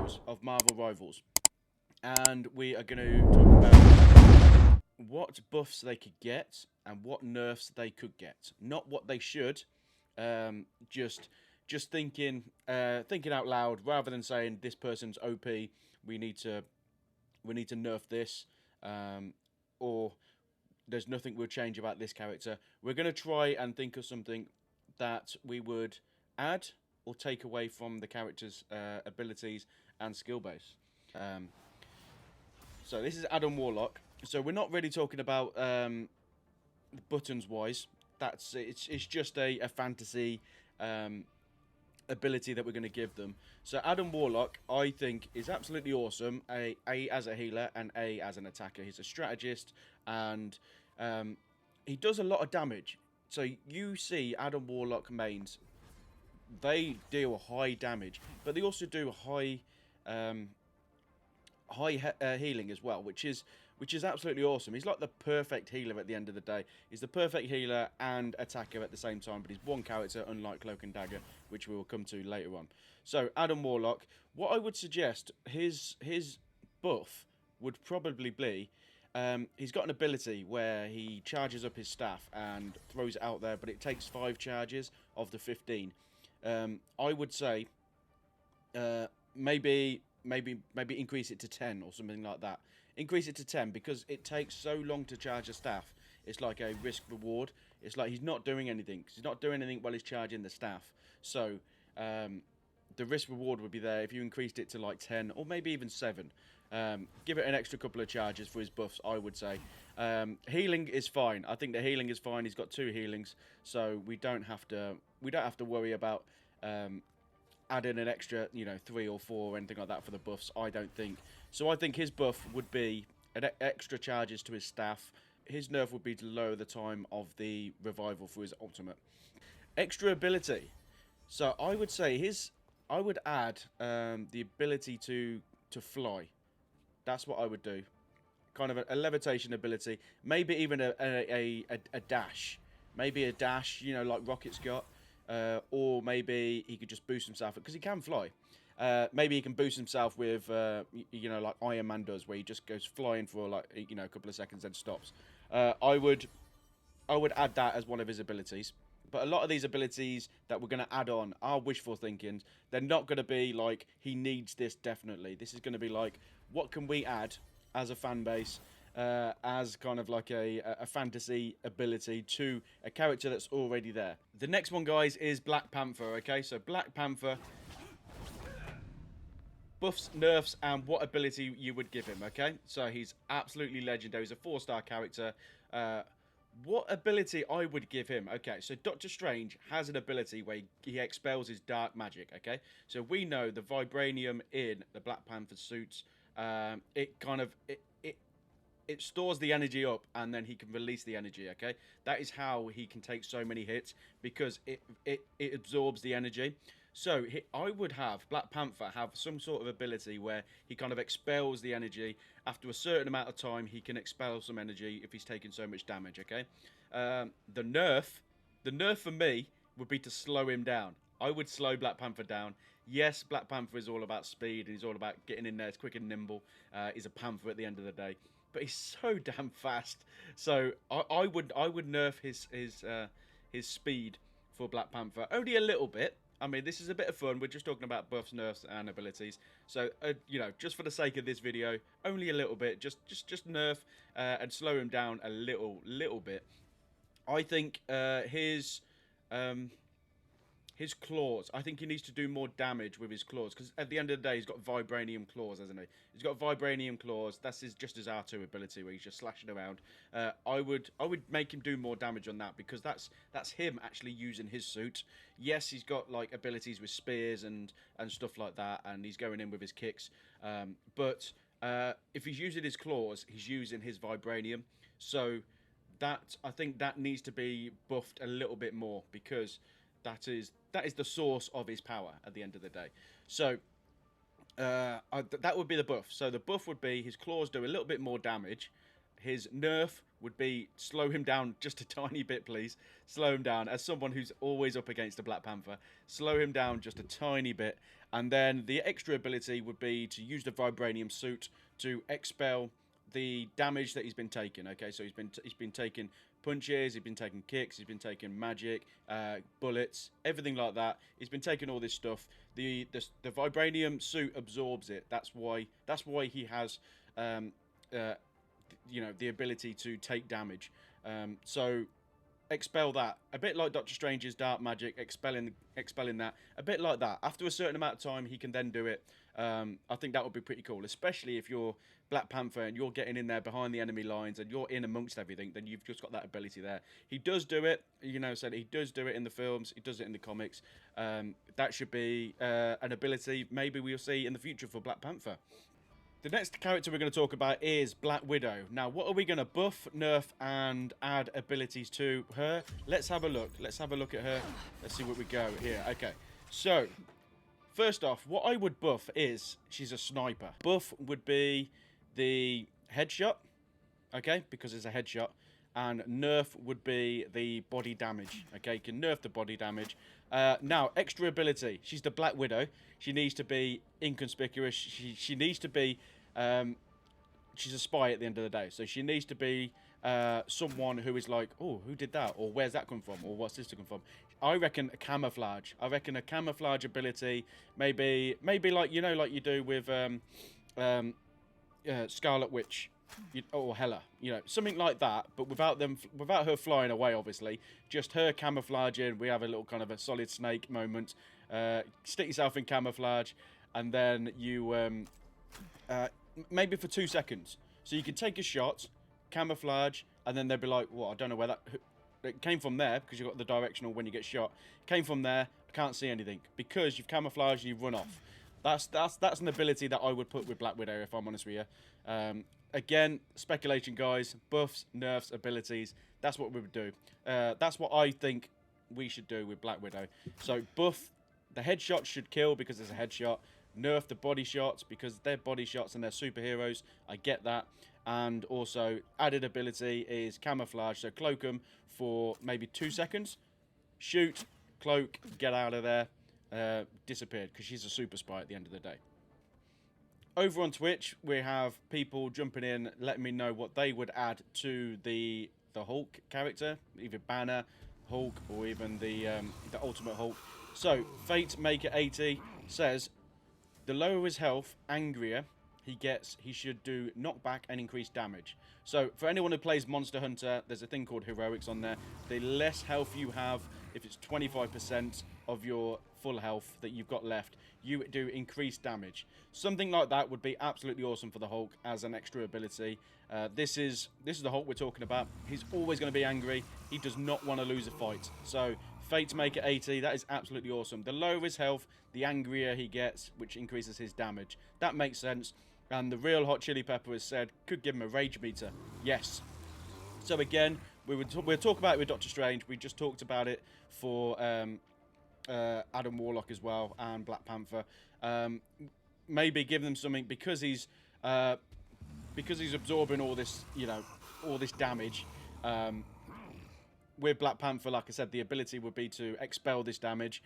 rivals, of Marvel rivals, and we are going to talk about what buffs they could get and what nerfs they could get. Not what they should. Just thinking out loud rather than saying this person's OP. We need to nerf this, or there's nothing we'll change about this character. We're going to try and think of something that we would add or take away from the character's abilities and skill base. So this is Adam Warlock. So we're not really talking about buttons wise. It's just a fantasy ability that we're going to give them. So Adam Warlock, I think, is absolutely awesome. A as a healer and A as an attacker. He's a strategist and he does a lot of damage. So you see Adam Warlock mains, they deal high damage, but they also do high healing as well, which is absolutely awesome. He's like the perfect healer at the end of the day. He's the perfect healer and attacker at the same time, but he's one character, unlike Cloak and Dagger, which we will come to later on. So Adam Warlock, what I would suggest, his buff would probably be, he's got an ability where he charges up his staff and throws it out there, but it takes 5 charges of the 15. I would say maybe increase it to 10 or something like that. Increase it to 10 because it takes so long to charge a staff. It's like a risk reward. It's like he's not doing anything. He's not doing anything while he's charging the staff. So the risk reward would be there if you increased it to like 10 or maybe even 7. Give it an extra couple of charges for his buffs, I would say. Healing is fine. I think the healing is fine. He's got 2 healings, so we don't have to worry about adding an extra, 3 or 4 or anything like that for the buffs. I don't think. So I think his buff would be extra charges to his staff. His nerf would be to lower the time of the revival for his ultimate. Extra ability. So I would say I would add the ability to fly. That's what I would do. Kind of a levitation ability. Maybe even a dash. Maybe a dash, like Rocket's got. Or maybe he could just boost himself because he can fly. Maybe he can boost himself with, like Iron Man does, where he just goes flying for like a couple of seconds and stops. I would add that as one of his abilities. But a lot of these abilities that we're going to add on are wishful thinking. They're not going to be like he needs this definitely. This is going to be like what can we add as a fan base, as kind of like a fantasy ability to a character that's already there. The next one, guys, is Black Panther. Okay, so Black Panther buffs, nerfs, and what ability you would give him. Okay, so he's absolutely legendary. He's a 4-star character. What ability I would give him? Okay, so Doctor Strange has an ability where he expels his dark magic. Okay, so we know the vibranium in the Black Panther suits. It stores the energy up and then he can release the energy. Okay, that is how he can take so many hits because it absorbs the energy. So I would have Black Panther have some sort of ability where he kind of expels the energy. After a certain amount of time, he can expel some energy if he's taking so much damage. Okay, the nerf for me would be to slow him down. I would slow Black Panther down. Yes, Black Panther is all about speed and he's all about getting in there. It's quick and nimble. He's a panther at the end of the day, but he's so damn fast. So I would nerf his speed for Black Panther only a little bit. I mean, this is a bit of fun. We're just talking about buffs, nerfs, and abilities. So, just for the sake of this video, only a little bit. Just nerf and slow him down a little bit. I think his claws. I think he needs to do more damage with his claws because at the end of the day, he's got vibranium claws, hasn't he? He's got vibranium claws. That's just his R2 ability where he's just slashing around. I would make him do more damage on that because that's him actually using his suit. Yes, he's got like abilities with spears and stuff like that, and he's going in with his kicks. But if he's using his claws, he's using his vibranium. So I think that needs to be buffed a little bit more because that is the source of his power at the end of the day. So that would be the buff. So the buff would be his claws do a little bit more damage. his nerf would be slow him down just a tiny bit, please. Slow him down. As someone who's always up against a Black Panther, slow him down just a tiny bit. And then the extra ability would be to use the vibranium suit to expel the damage that he's been taking. Okay, so he's been taking punches, he's been taking kicks, he's been taking magic, bullets, everything like that. He's been taking all this stuff. The vibranium suit absorbs it. That's why he has you know, the ability to take damage. So expel that, a bit like Doctor Strange's dark magic, expelling that, a bit like that. After a certain amount of time, he can then do it. I think that would be pretty cool, especially if you're Black Panther and you're getting in there behind the enemy lines and you're in amongst everything. Then you've just got that ability there. He does do it, you know. Said he does do it in the films. He does it in the comics. That should be an ability maybe we'll see in the future for Black Panther. The next character we're going to talk about is Black Widow. Now, what are we going to buff, nerf, and add abilities to her? Let's have a look. Let's have a look at her. Let's see what we go here. Okay, so first off, what I would buff is she's a sniper. Buff would be the headshot, okay, because it's a headshot. And nerf would be the body damage. Okay, you can nerf the body damage. Now, extra ability. She's the Black Widow. She needs to be inconspicuous. She needs to be... she's a spy at the end of the day. So she needs to be someone who is like, oh, who did that? Or where's that come from? Or what's this to come from? I reckon a camouflage. I reckon a camouflage ability. Maybe like, you know, like you do with Scarlet Witch. Or Hela, you know, something like that, but without her flying away, obviously, just her camouflaging. We have a little kind of a Solid Snake moment. Stick yourself in camouflage, and then you maybe for 2 seconds, so you can take a shot, camouflage, and then they'll be like, "Well, I don't know where that it came from there," because you've got the directional when you get shot. Came from there. I can't see anything because you've camouflaged and you've run off. That's an ability that I would put with Black Widow, if I'm honest with you. Again, speculation, guys. Buffs, nerfs, abilities. That's what we would do. That's what I think we should do with Black Widow. So buff, the headshot should kill because it's a headshot. Nerf the body shots because they're body shots and they're superheroes. I get that. And also, added ability is camouflage. So cloak them for maybe 2 seconds. Shoot, cloak, get out of there. Disappeared because she's a super spy at the end of the day. Over on Twitch, we have people jumping in, letting me know what they would add to the Hulk character, either Banner, Hulk, or even the Ultimate Hulk. So, Fate Maker 80 says, the lower his health, angrier he gets, he should do knockback and increased damage. So, for anyone who plays Monster Hunter, there's a thing called Heroics on there. The less health you have, if it's 25% of your full health that you've got left, you do increased damage. Something like that would be absolutely awesome for the Hulk as an extra ability. This is the Hulk we're talking about. He's always going to be angry. He does not want to lose a fight. So Fate Maker 80, that is absolutely awesome. The lower his health, the angrier he gets, which increases his damage. That makes sense. And the real Hot Chili Pepper has said, could give him a rage meter. Yes. So again, we'll talk about it with Doctor Strange. We just talked about it for Adam Warlock as well and Black Panther. Maybe give them something because he's absorbing all this, you know, all this damage. With Black Panther, like I said, the ability would be to expel this damage.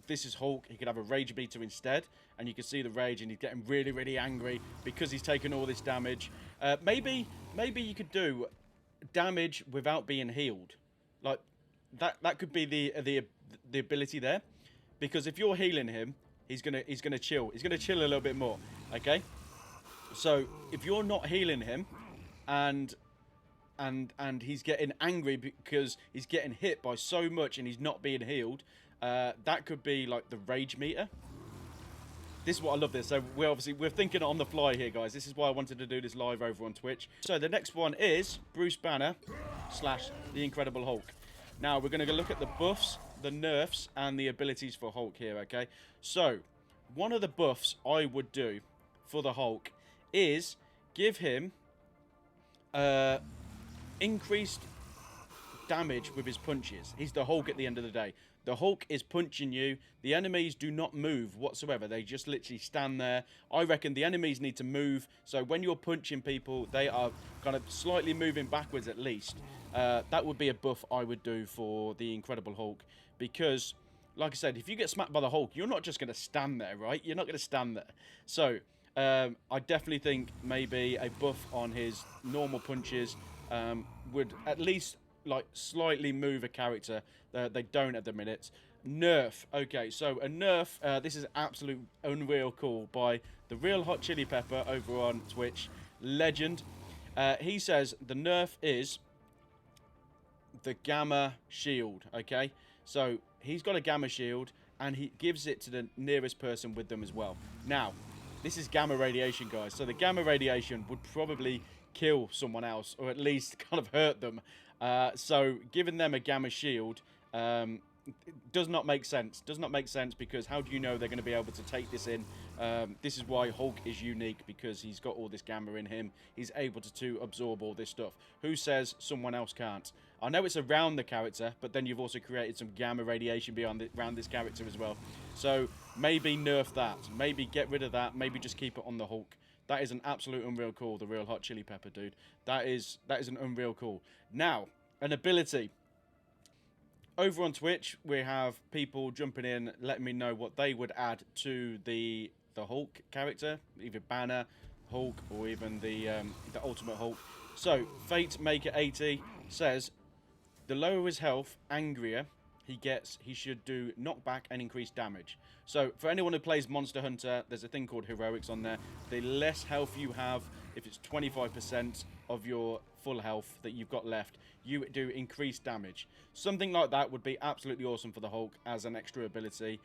This is Hulk. He could have a rage meter instead, and you can see the rage, and he's getting really, really angry because he's taken all this damage. Maybe you could do damage without being healed, like that could be the ability there, because if you're healing him, he's gonna chill. He's gonna chill a little bit more. Okay, so if you're not healing him, and he's getting angry because he's getting hit by so much and he's not being healed, that could be like the rage meter. This is what I love this. So we're thinking on the fly here, guys. This is why I wanted to do this live over on Twitch. So the next one is Bruce Banner / the Incredible Hulk. Now we're going to look at the buffs, the nerfs, and the abilities for Hulk here, okay? So one of the buffs I would do for the Hulk is give him increased damage with his punches. He's the Hulk at the end of the day. The Hulk is punching you. The enemies do not move whatsoever. They just literally stand there. I reckon the enemies need to move. So when you're punching people, they are kind of slightly moving backwards at least. That would be a buff I would do for the Incredible Hulk. Because, like I said, if you get smacked by the Hulk, you're not just going to stand there, right? You're not going to stand there. So I definitely think maybe a buff on his normal punches would at least like slightly move a character. They don't at the minute. NERF. Okay, so a NERF. This is absolute unreal cool by the Real Hot Chili Pepper over on Twitch. Legend. He says the NERF is the Gamma Shield. Okay, so he's got a Gamma Shield and he gives it to the nearest person with them as well. Now, this is gamma radiation, guys. So the gamma radiation would probably kill someone else or at least kind of hurt them. So giving them a Gamma Shield does not make sense. Does not make sense because how do you know they're going to be able to take this in? This is why Hulk is unique, because he's got all this gamma in him. He's able to absorb all this stuff. Who says someone else can't? I know it's around the character, but then you've also created some gamma radiation around this character as well. So maybe nerf that. Maybe get rid of that. Maybe just keep it on the Hulk. That is an absolute unreal call, the Real Hot Chili Pepper, dude. That is an unreal call. Now, an ability. Over on Twitch, we have people jumping in, letting me know what they would add to the Hulk character, either Banner, Hulk, or even the Ultimate Hulk. So, Fate Maker 80 says, the lower his health, angrier he gets, he should do knockback and increased damage. So, for anyone who plays Monster Hunter, there's a thing called Heroics on there. The less health you have, if it's 25% of your full health that you've got left, you do increased damage. Something like that would be absolutely awesome for the Hulk as an extra ability.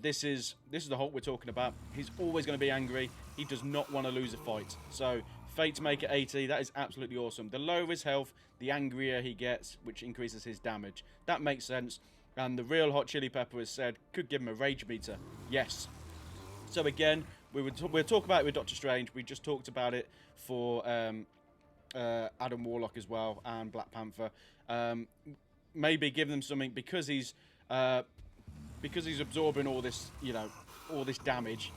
This is the Hulk we're talking about. He's always going to be angry. He does not want to lose a fight. So, Fate Maker 80, that is absolutely awesome. The lower his health, the angrier he gets, which increases his damage. That makes sense. And the Real Hot Chili Pepper has said, could give him a rage meter. Yes. So again, we'll talk about it with Doctor Strange. We just talked about it for Adam Warlock as well and Black Panther. Maybe give them something because he's absorbing all this, all this damage.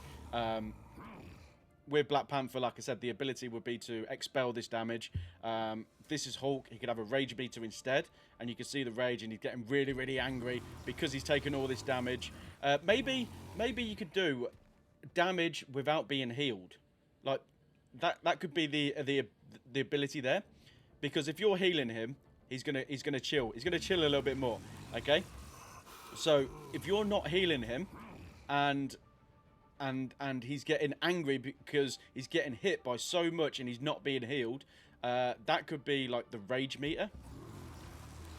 With Black Panther, like I said, the ability would be to expel this damage. This is Hulk. He could have a rage meter instead, and you can see the rage, and he's getting really, really angry because he's taken all this damage. Maybe you could do damage without being healed, like that could be the ability there, because if you're healing him, he's gonna chill. He's gonna chill a little bit more. Okay, so if you're not healing him, and he's getting angry because he's getting hit by so much and he's not being healed, that could be like the rage meter.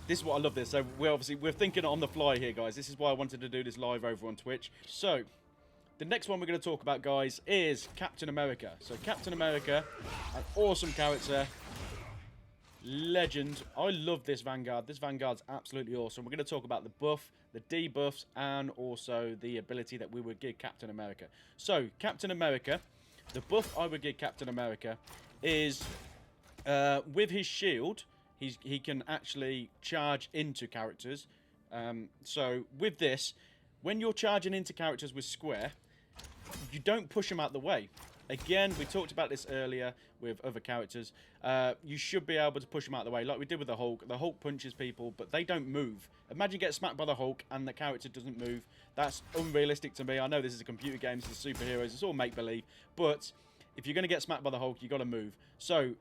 This is what I love this. So we're thinking on the fly here, guys. This is why I wanted to do this live over on Twitch. So the next one we're going to talk about, guys, is Captain America. So Captain America, an awesome character, legend. I love this Vanguard. This Vanguard's absolutely awesome. We're going to talk about the buff, the debuffs, and also the ability that we would give Captain America. So Captain America, the buff I would give Captain America is with his shield, he can actually charge into characters. So with this, when you're charging into characters with Square, you don't push them out the way. Again, we talked about this earlier with other characters. You should be able to push them out of the way, like we did with the Hulk. The Hulk punches people, but they don't move. Imagine getting smacked by the Hulk and the character doesn't move. That's unrealistic to me. I know this is a computer game, this is superheroes, it's all make-believe. But if you're going to get smacked by the Hulk, you've got to move. So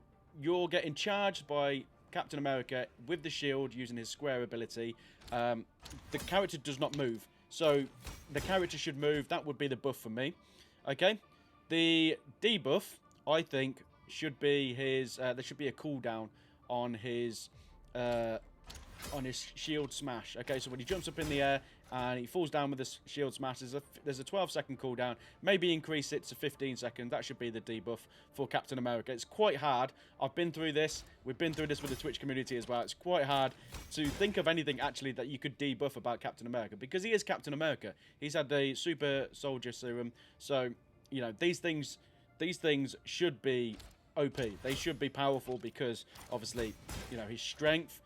you're getting charged by Captain America with the shield using his Square ability. The character does not move. So the character should move. That would be the buff for me. Okay? The debuff, I think, should be his. There should be a cooldown on his shield smash. Okay, so when he jumps up in the air and he falls down with the shield smash, there's a 12-second cooldown. Maybe increase it to 15 seconds. That should be the debuff for Captain America. It's quite hard. I've been through this. We've been through this with the Twitch community as well. It's quite hard to think of anything actually that you could debuff about Captain America, because he is Captain America. He's had the super soldier serum, so these things should be OP. They should be powerful because obviously, his strength,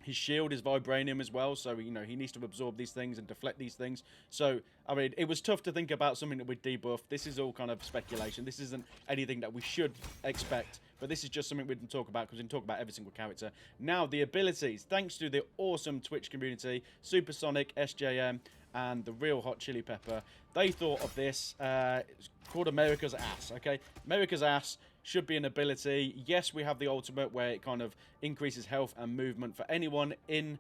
His shield is vibranium as well, so you know he needs to absorb these things and deflect these things. So I mean, it was tough to think about something that would debuff. This is all kind of speculation. This isn't anything that we should expect, but this is just something we can talk about because we can talk about every single character. Now the abilities, thanks to the awesome Twitch community, Supersonic, SJM, and the Real Hot Chili Pepper, they thought of this. It's called America's Ass. Okay, America's Ass should be an ability. Yes, we have the ultimate where it kind of increases health and movement for anyone in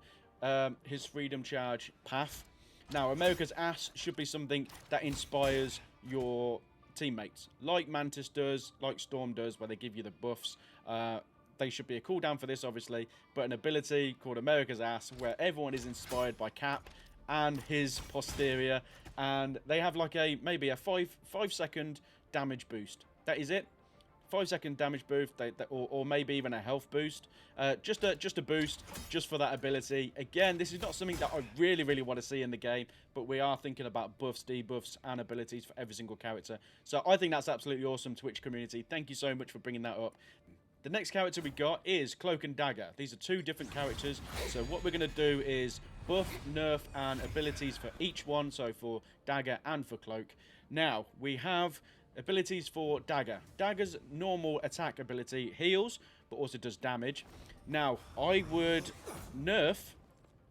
his freedom charge path. Now, America's Ass should be something that inspires your teammates, like Mantis does, like Storm does, where they give you the buffs. They should be a cooldown for this, obviously, but an ability called America's Ass, where everyone is inspired by Cap and his posterior, and they have like maybe a 5-second damage boost. That is it. 5-second damage boost, or maybe even a health boost. Just a boost, just for that ability. Again, this is not something that I really want to see in the game, but we are thinking about buffs, debuffs, and abilities for every single character. So I think that's absolutely awesome, Twitch community. Thank you so much for bringing that up. The next character we got is Cloak and Dagger. These are two different characters. So what we're going to do is buff, nerf, and abilities for each one. So for Dagger and for Cloak. Now, we have abilities for Dagger. Dagger's normal attack ability heals, but also does damage. Now, I would nerf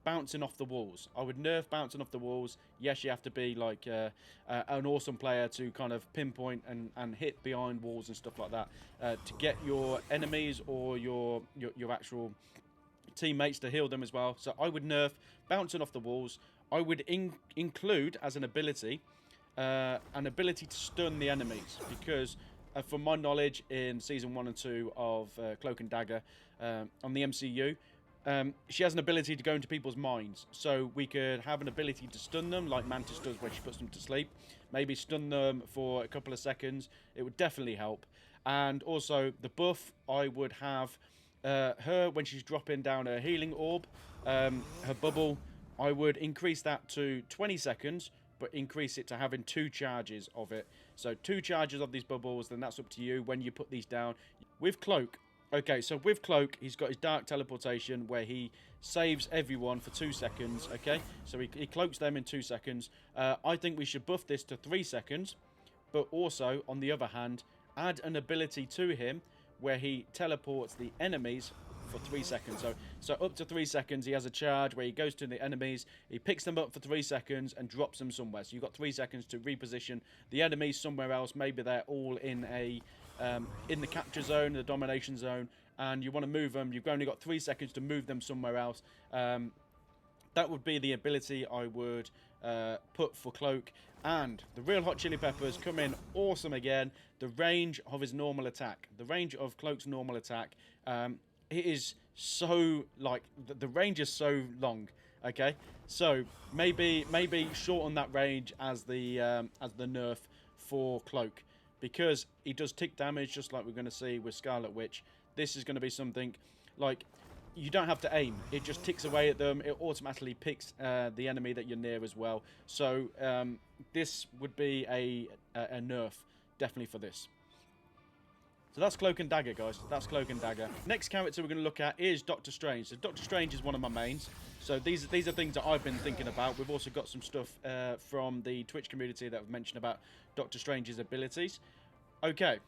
bouncing off the walls. I would nerf bouncing off the walls. Yes, you have to be like an awesome player to kind of pinpoint and hit behind walls and stuff like that to get your enemies or your actual teammates to heal them as well. So I would nerf bouncing off the walls. I would include as an ability to stun the enemies, because from my knowledge in season 1 and 2 of Cloak and Dagger on the MCU, she has an ability to go into people's minds, so we could have an ability to stun them like Mantis does when she puts them to sleep. Maybe stun them for a couple of seconds. It would definitely help. And also the buff, I would have her when she's dropping down her healing orb, her bubble, I would increase that to 20 seconds, but increase it to having 2 charges of it. So 2 charges of these bubbles, then that's up to you when you put these down. With Cloak, okay, so with Cloak, he's got his dark teleportation where he saves everyone for 2 seconds, okay? So he cloaks them in 2 seconds. I think we should buff this to 3 seconds, but also, on the other hand, add an ability to him where he teleports the enemies for 3 seconds. So up to 3 seconds, he has a charge where he goes to the enemies, he picks them up for 3 seconds and drops them somewhere. So you've got 3 seconds to reposition the enemies somewhere else. Maybe they're all in the capture zone, the domination zone, and you want to move them. You've only got 3 seconds to move them somewhere else. That would be the ability I would put for Cloak. And the Real Hot Chili Peppers come in awesome again. The range of his normal attack. The range of Cloak's normal attack. It is so, like, the range is so long, okay? So maybe shorten that range as the nerf for Cloak, because he does tick damage just like we're going to see with Scarlet Witch. This is going to be something like you don't have to aim. It just ticks away at them. It automatically picks the enemy that you're near as well. So this would be a nerf definitely for this. So that's Cloak and Dagger, guys. That's Cloak and Dagger. Next character we're going to look at is Doctor Strange. So Doctor Strange is one of my mains. So these are things that I've been thinking about. We've also got some stuff from the Twitch community that have mentioned about Doctor Strange's abilities. Okay,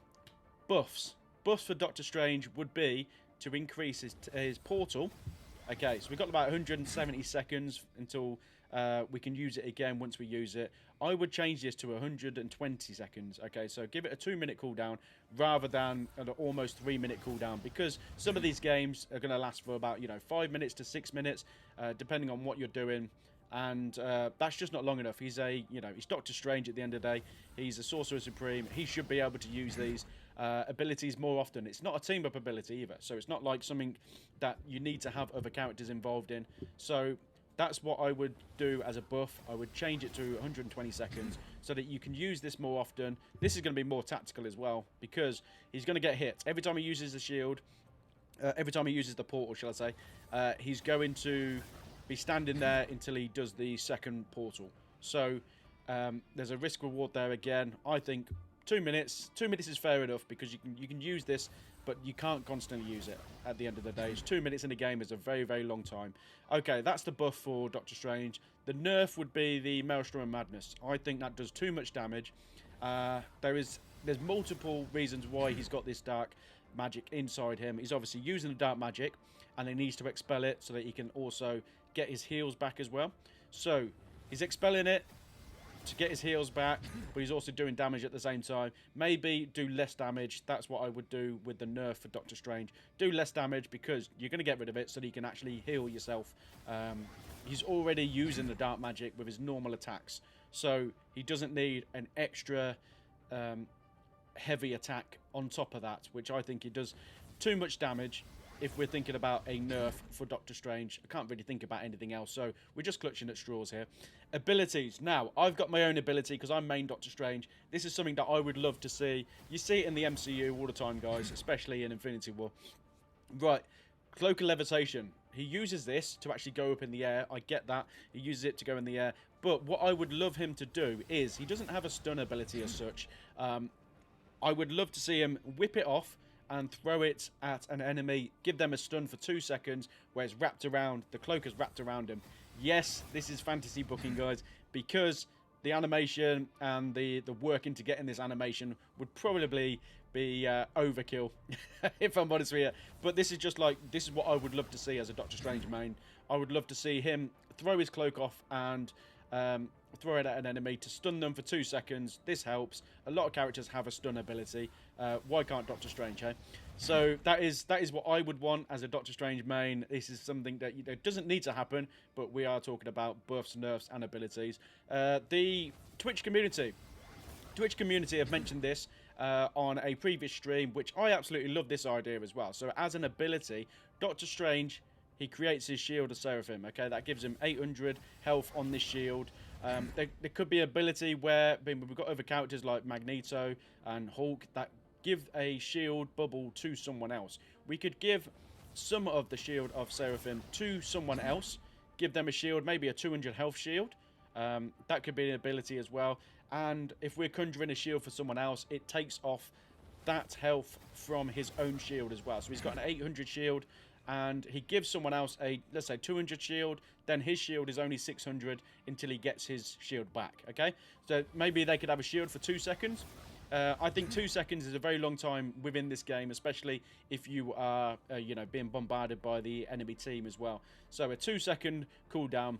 buffs. Buffs for Doctor Strange would be to increase his portal. Okay, so we've got about 170 seconds until we can use it again once we use it. I would change this to 120 seconds. Okay, so give it a 2-minute cooldown rather than an almost 3-minute cooldown, because some of these games are going to last for about 5 minutes to 6 minutes, depending on what you're doing. And that's just not long enough. He's he's Doctor Strange at the end of the day. He's a Sorcerer Supreme. He should be able to use these abilities more often. It's not a team-up ability either, so it's not like something that you need to have other characters involved in. So that's what I would do as a buff. I would change it to 120 seconds so that you can use this more often. This is going to be more tactical as well, because he's going to get hit. Every time he uses the shield, every time he uses the portal, shall I say, he's going to be standing there until he does the second portal. So there's a risk reward there again. I think 2 minutes. 2 minutes is fair enough because you can use this, but you can't constantly use it at the end of the day. It's 2 minutes in a game is a very, very long time. Okay, that's the buff for Doctor Strange. The nerf would be the Maelstrom of Madness. I think that does too much damage. There's multiple reasons why he's got this dark magic inside him. He's obviously using the dark magic, and he needs to expel it so that he can also get his heals back as well. So he's expelling it to get his heals back, but he's also doing damage at the same time. Maybe do less damage. That's what I would do with the nerf for Doctor Strange. Do less damage because you're going to get rid of it so that you can actually heal yourself. He's already using the dark magic with his normal attacks, so he doesn't need an extra heavy attack on top of that, which I think he does too much damage. If we're thinking about a nerf for Doctor Strange, I can't really think about anything else, so we're just clutching at straws here. Abilities. Now, I've got my own ability because I'm main Doctor Strange. This is something that I would love to see. You see it in the MCU all the time, guys, especially in Infinity War. Right, Cloak of Levitation. He uses this to actually go up in the air. I get that. He uses it to go in the air. But what I would love him to do is, he doesn't have a stun ability as such. I would love to see him whip it off and throw it at an enemy, give them a stun for 2 seconds, where it's wrapped around, the cloak is wrapped around him. Yes, this is fantasy booking, guys, because the animation and the work into getting this animation would probably be overkill, if I'm honest with you. But this is just like, this is what I would love to see as a Doctor Strange main. I would love to see him throw his cloak off and throw it at an enemy to stun them for 2 seconds. This helps. A lot of characters have a stun ability. Why can't Doctor Strange, hey? So that is what I would want as a Doctor Strange main. This is something that doesn't need to happen, but we are talking about buffs, nerfs, and abilities. The Twitch community have mentioned this on a previous stream, which I absolutely love this idea as well. So as an ability, Doctor Strange, he creates his shield of Seraphim. Okay, that gives him 800 health on this shield. There could be ability where we've got other characters like Magneto and Hulk that give a shield bubble to someone else. We could give some of the shield of Seraphim to someone else, give them a shield, maybe a 200 health shield. That could be an ability as well. And if we're conjuring a shield for someone else, it takes off that health from his own shield as well. So he's got an 800 shield, and he gives someone else a, let's say, 200 shield, then his shield is only 600 until he gets his shield back, okay? So maybe they could have a shield for 2 seconds. I think 2 seconds is a very long time within this game, especially if you are, being bombarded by the enemy team as well. So a 2 second cooldown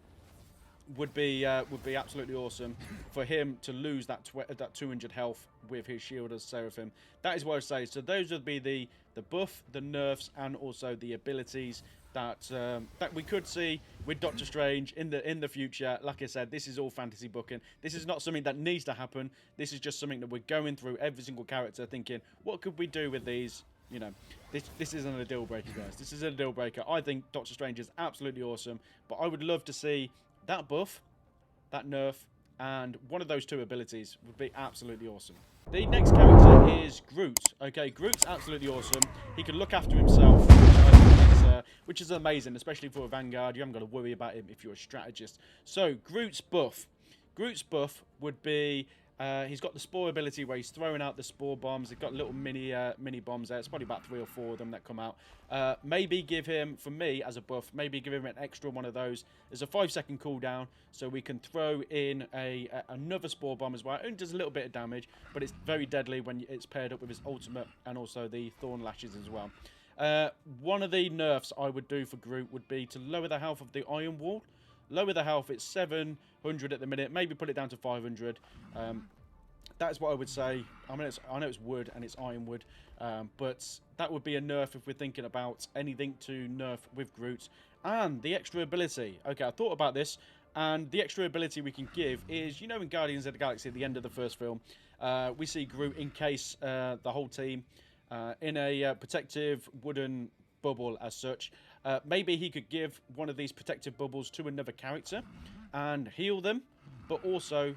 would be absolutely awesome for him to lose that 200 health with his shield as Seraphim. That is what I say. So those would be the buff, the nerfs, and also the abilities that we could see with Doctor Strange in the future. Like I said, this is all fantasy booking. This is not something that needs to happen. This is just something that we're going through every single character, thinking, what could we do with these? You know, this isn't a deal breaker, guys. This isn't a deal breaker. I think Doctor Strange is absolutely awesome, but I would love to see that buff, that nerf, and one of those two abilities would be absolutely awesome. The next character is Groot. Okay, Groot's absolutely awesome. He can look after himself, which is amazing, especially for a Vanguard. You haven't got to worry about him if you're a strategist. So, Groot's buff. Groot's buff would be, he's got the spore ability where he's throwing out the spore bombs. They've got little mini bombs there. It's probably about 3 or 4 of them that come out. Maybe give him, for me as a buff, maybe give him an extra one of those. There's a 5-second cooldown, so we can throw in another spore bomb as well. It only does a little bit of damage, but it's very deadly when it's paired up with his ultimate and also the thorn lashes as well. One of the nerfs I would do for Groot would be to lower the health of the Iron Wall. Lower the health, it's 700 at the minute, maybe put it down to 500. That's what I would say. I mean, I know it's wood and it's ironwood, but that would be a nerf if we're thinking about anything to nerf with Groot. And the extra ability. Okay, I thought about this, and the extra ability we can give is, you know, in Guardians of the Galaxy at the end of the first film, we see Groot encase the whole team in a protective wooden bubble as such. Maybe he could give one of these protective bubbles to another character and heal them, but also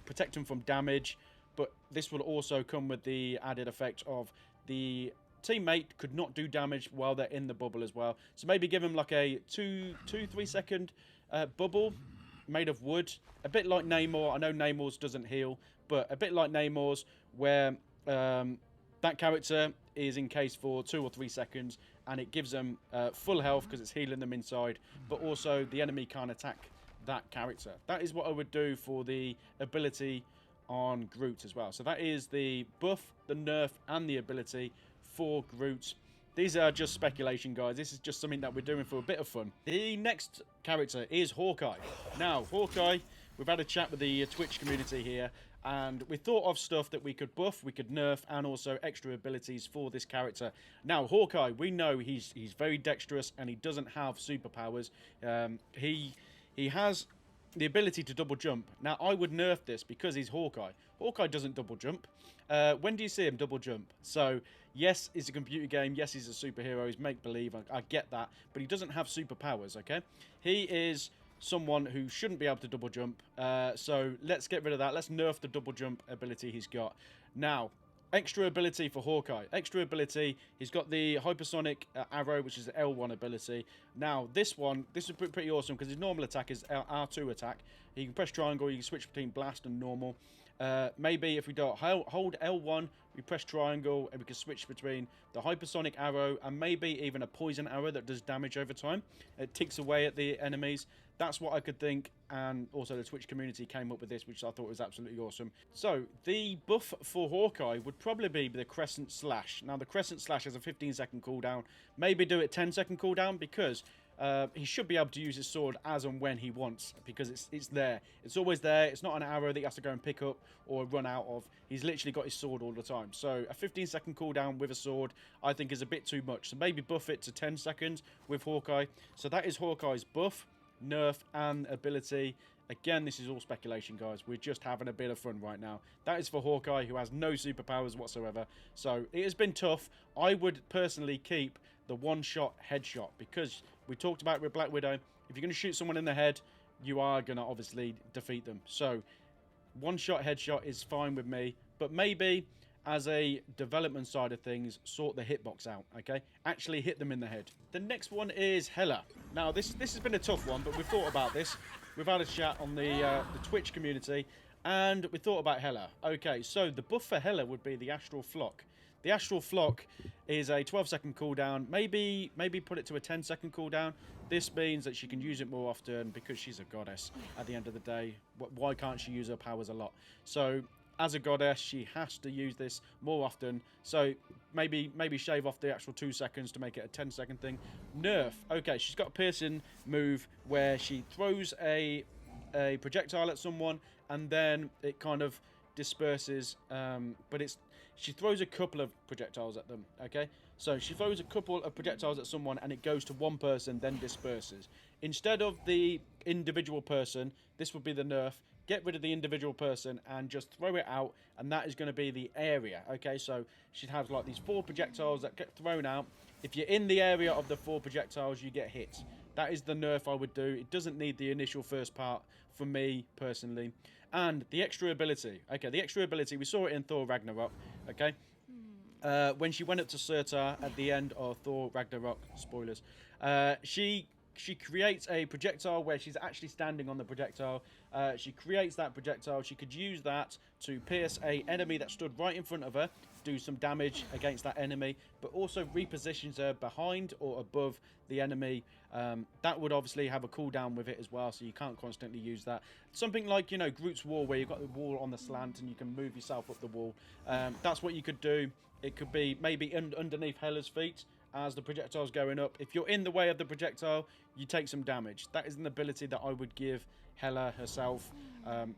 protect them from damage. But this will also come with the added effect of the teammate could not do damage while they're in the bubble as well. So maybe give him like a 2-3 second bubble made of wood, a bit like Namor. I know Namor's doesn't heal, but a bit like Namor's, where that character is encased for 2 or 3 seconds, and it gives them full health because it's healing them inside, but also the enemy can't attack that character. That is what I would do for the ability on Groot as well. So that is the buff, the nerf, and the ability for Groot. These are just speculation, guys. This is just something that we're doing for a bit of fun. The next character is Hawkeye. Now, Hawkeye, we've had a chat with the Twitch community here, and we thought of stuff that we could buff, we could nerf, and also extra abilities for this character. Now, Hawkeye, we know he's very dexterous, and he doesn't have superpowers. He has the ability to double jump. Now, I would nerf this because he's Hawkeye. Hawkeye doesn't double jump. When do you see him double jump? So, yes, it's a computer game. Yes, he's a superhero. He's make-believe. I get that. But he doesn't have superpowers, okay? He is someone who shouldn't be able to double jump. So, let's get rid of that. Let's nerf the double jump ability he's got. Now, extra ability for Hawkeye. Extra ability, he's got the hypersonic arrow, which is the L1 ability. Now, this is pretty awesome because his normal attack is R2 attack. You can press triangle, you can switch between blast and normal. Maybe if we don't hold L1, we press triangle, and we can switch between the hypersonic arrow and maybe even a poison arrow that does damage over time. It ticks away at the enemies. That's what I could think, and also the Twitch community came up with this, which I thought was absolutely awesome. So, the buff for Hawkeye would probably be the Crescent Slash. Now, the Crescent Slash has a 15-second cooldown. Maybe do it 10-second cooldown, because he should be able to use his sword as and when he wants, because it's there. It's always there. It's not an arrow that he has to go and pick up or run out of. He's literally got his sword all the time. So, a 15-second cooldown with a sword, I think, is a bit too much. So, maybe buff it to 10 seconds with Hawkeye. So, that is Hawkeye's buff, nerf, and ability. Again, this is all speculation, guys. We're just having a bit of fun right now. That is for Hawkeye, who has no superpowers whatsoever. So it has been tough. I would personally keep the one-shot headshot, because we talked about it with Black Widow. If you're going to shoot someone in the head, you are going to obviously defeat them. So one-shot headshot is fine with me, but maybe as a development side of things, sort the hitbox out, okay? Actually hit them in the head. The next one is Hela. Now, this has been a tough one, but we've thought about this. We've had a chat on the Twitch community, and we thought about Hela. Okay, so the buff for Hela would be the Astral Flock. The Astral Flock is a 12-second cooldown. Maybe put it to a 10-second cooldown. This means that she can use it more often because she's a goddess at the end of the day. Why can't she use her powers a lot? So, as a goddess, she has to use this more often. So maybe shave off the actual 2 seconds to make it a 10-second thing. Nerf. Okay, she's got a piercing move where she throws a projectile at someone, and then it kind of disperses. But she throws a couple of projectiles at them. Okay, so she throws a couple of projectiles at someone, and it goes to one person, then disperses. Instead of the individual person, this would be the nerf. Get rid of the individual person and just throw it out, and that is going to be the area. Okay, so she'd have like these 4 projectiles that get thrown out. If you're in the area of the 4 projectiles, you get hit. That is the nerf I would do. It doesn't need the initial first part for me personally. And the extra ability. Okay, the extra ability, we saw it in Thor Ragnarok. Okay, when she went up to Surtur at the end of Thor Ragnarok, spoilers, she creates a projectile where she's actually standing on the projectile. She creates that projectile. She could use that to pierce an enemy that stood right in front of her, do some damage against that enemy, but also repositions her behind or above the enemy. That would obviously have a cooldown with it as well, so you can't constantly use that. Something like, you know, Groot's wall, where you've got the wall on the slant and you can move yourself up the wall. That's what you could do. It could be maybe underneath Hela's feet as the projectile's going up. If you're in the way of the projectile, you take some damage. That is an ability that I would give Hela herself.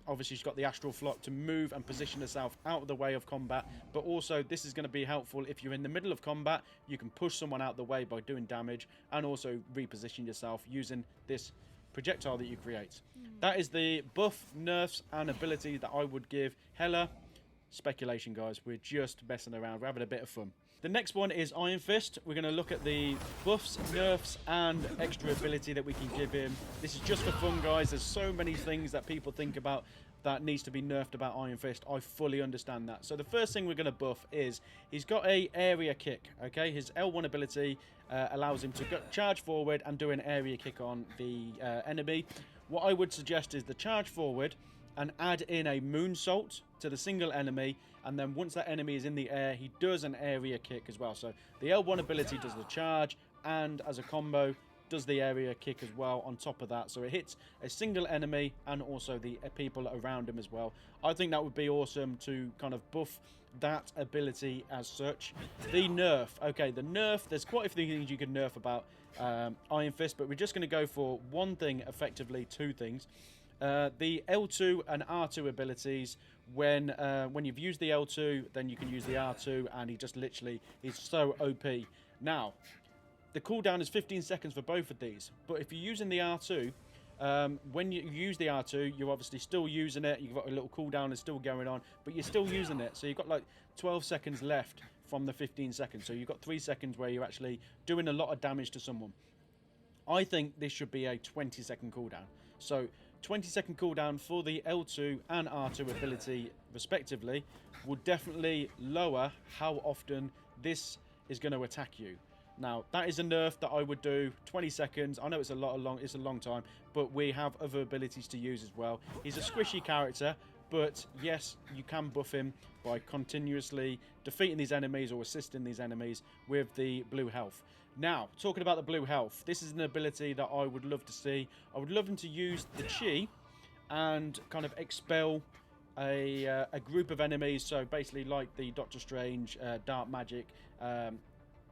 Obviously, she's got the Astral Flock to move and position herself out of the way of combat, but also this is going to be helpful if you're in the middle of combat. You can push someone out the way by doing damage, and also reposition yourself using this projectile that you create. That is the buff, nerfs, and ability that I would give Hela. Speculation, guys. We're just messing around. We're having a bit of fun. The next one is Iron Fist. We're going to look at the buffs, nerfs, and extra ability that we can give him. This is just for fun, guys. There's so many things that people think about that needs to be nerfed about Iron Fist. I fully understand that. So the first thing we're going to buff is he's got a area kick. Okay, his L1 ability allows him to charge forward and do an area kick on the enemy. What I would suggest is the charge forward and add in a moonsault to the single enemy, and then once that enemy is in the air, he does an area kick as well. So the L1 ability does the charge, and as a combo does the area kick as well on top of that. So it hits a single enemy and also the people around him as well. I think that would be awesome to kind of buff that ability as such. The nerf. Okay, the nerf, there's quite a few things you can nerf about Iron Fist, but we're just going to go for one thing, effectively two things. The L2 and R2 abilities, when you've used the L2, then you can use the R2, and he just literally is so OP. Now, the cooldown is 15 seconds for both of these, but if you're using the R2, when you use the R2, you're obviously still using it. You've got a little cooldown that's still going on, but you're still using it. So you've got like 12 seconds left from the 15 seconds. So you've got 3 seconds where you're actually doing a lot of damage to someone. I think this should be a 20-second cooldown. So 20-second cooldown for the L2 and R2 ability, respectively, will definitely lower how often this is going to attack you. Now, that is a nerf that I would do. 20 seconds. I know it's a long time, but we have other abilities to use as well. He's a squishy character, but yes, you can buff him by continuously defeating these enemies or assisting these enemies with the blue health. Now, talking about the blue health, this is an ability that I would love to see. I would love him to use the chi and kind of expel a group of enemies. So basically like the Doctor Strange dark magic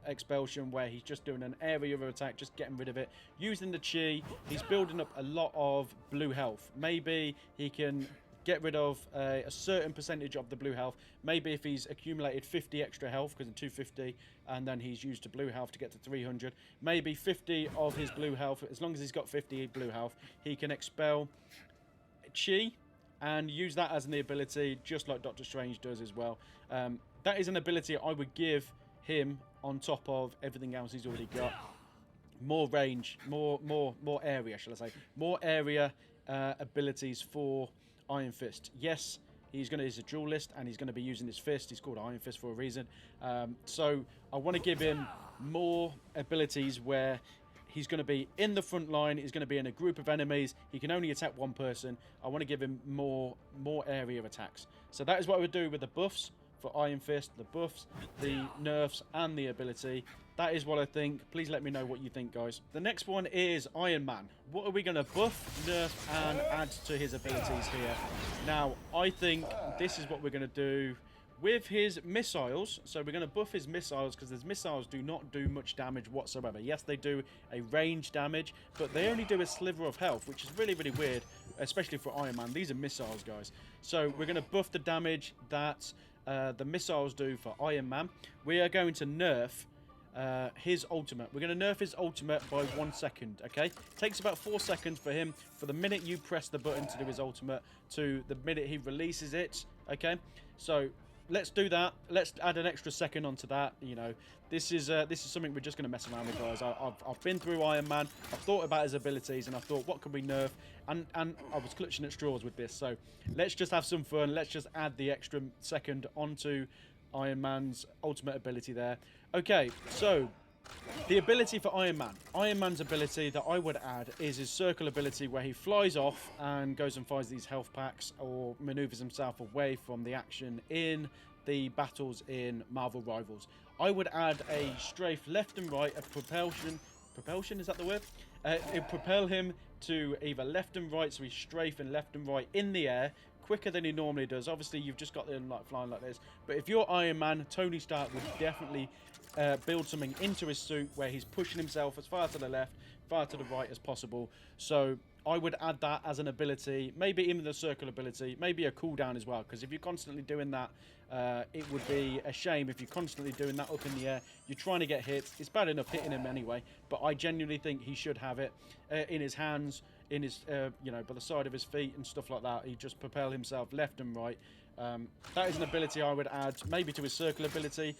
expulsion, where he's just doing an area of attack, just getting rid of it using the chi. He's building up a lot of blue health. Maybe he can get rid of a certain percentage of the blue health. Maybe if he's accumulated 50 extra health, because in 250, and then he's used the blue health to get to 300, maybe 50 of his blue health, as long as he's got 50 blue health, he can expel chi and use that as an ability, just like Doctor Strange does as well. That is an ability I would give him on top of everything else he's already got. More range, more area, shall I say. More area abilities for Iron Fist. Yes, he's a duelist, and he's going to be using his fist. He's called Iron Fist for a reason. So I want to give him more abilities where he's going to be in the front line. He's going to be in a group of enemies. He can only attack one person. I want to give him more area attacks. So that is what I would do with the buffs for Iron Fist, the buffs, the nerfs, and the ability. That is what I think. Please let me know what you think, guys. The next one is Iron Man. What are we going to buff, nerf, and add to his abilities here? Now, I think this is what we're going to do with his missiles. So we're going to buff his missiles, because his missiles do not do much damage whatsoever. Yes, they do a range damage, but they only do a sliver of health, which is really, really weird, especially for Iron Man. These are missiles, guys. So we're going to buff the damage that the missiles do for Iron Man. We are going to nerf his ultimate. We're going to nerf his ultimate by 1 second, okay? Takes about 4 seconds for him, for the minute you press the button to do his ultimate to the minute he releases it, okay? So let's do that. Let's add an extra second onto that. You know, this is something we're just going to mess around with, guys. I've been through Iron Man. I've thought about his abilities, and I thought, what can we nerf? And I was clutching at straws with this. So let's just have some fun. Let's just add the extra second onto Iron Man's ultimate ability there. Okay, so the ability for Iron Man. Iron Man's ability that I would add is his circle ability, where he flies off and goes and finds these health packs, or maneuvers himself away from the action in the battles in Marvel Rivals. I would add a strafe left and right of propulsion. Propulsion, is that the word? It propel him to either left and right, so he's strafing left and right in the air quicker than he normally does. Obviously, you've just got him like flying like this, but if you're Iron Man, Tony Stark would definitely build something into his suit where he's pushing himself as far to the left, far to the right as possible. So I would add that as an ability, maybe even the circle ability, maybe a cooldown as well, because if you're constantly doing that, it would be a shame if you're constantly doing that up in the air. You're trying to get hits. It's bad enough hitting him anyway, but I genuinely think he should have it in his hands, in his, by the side of his feet and stuff like that. He just propel himself left and right. That is an ability I would add, maybe to his circle ability.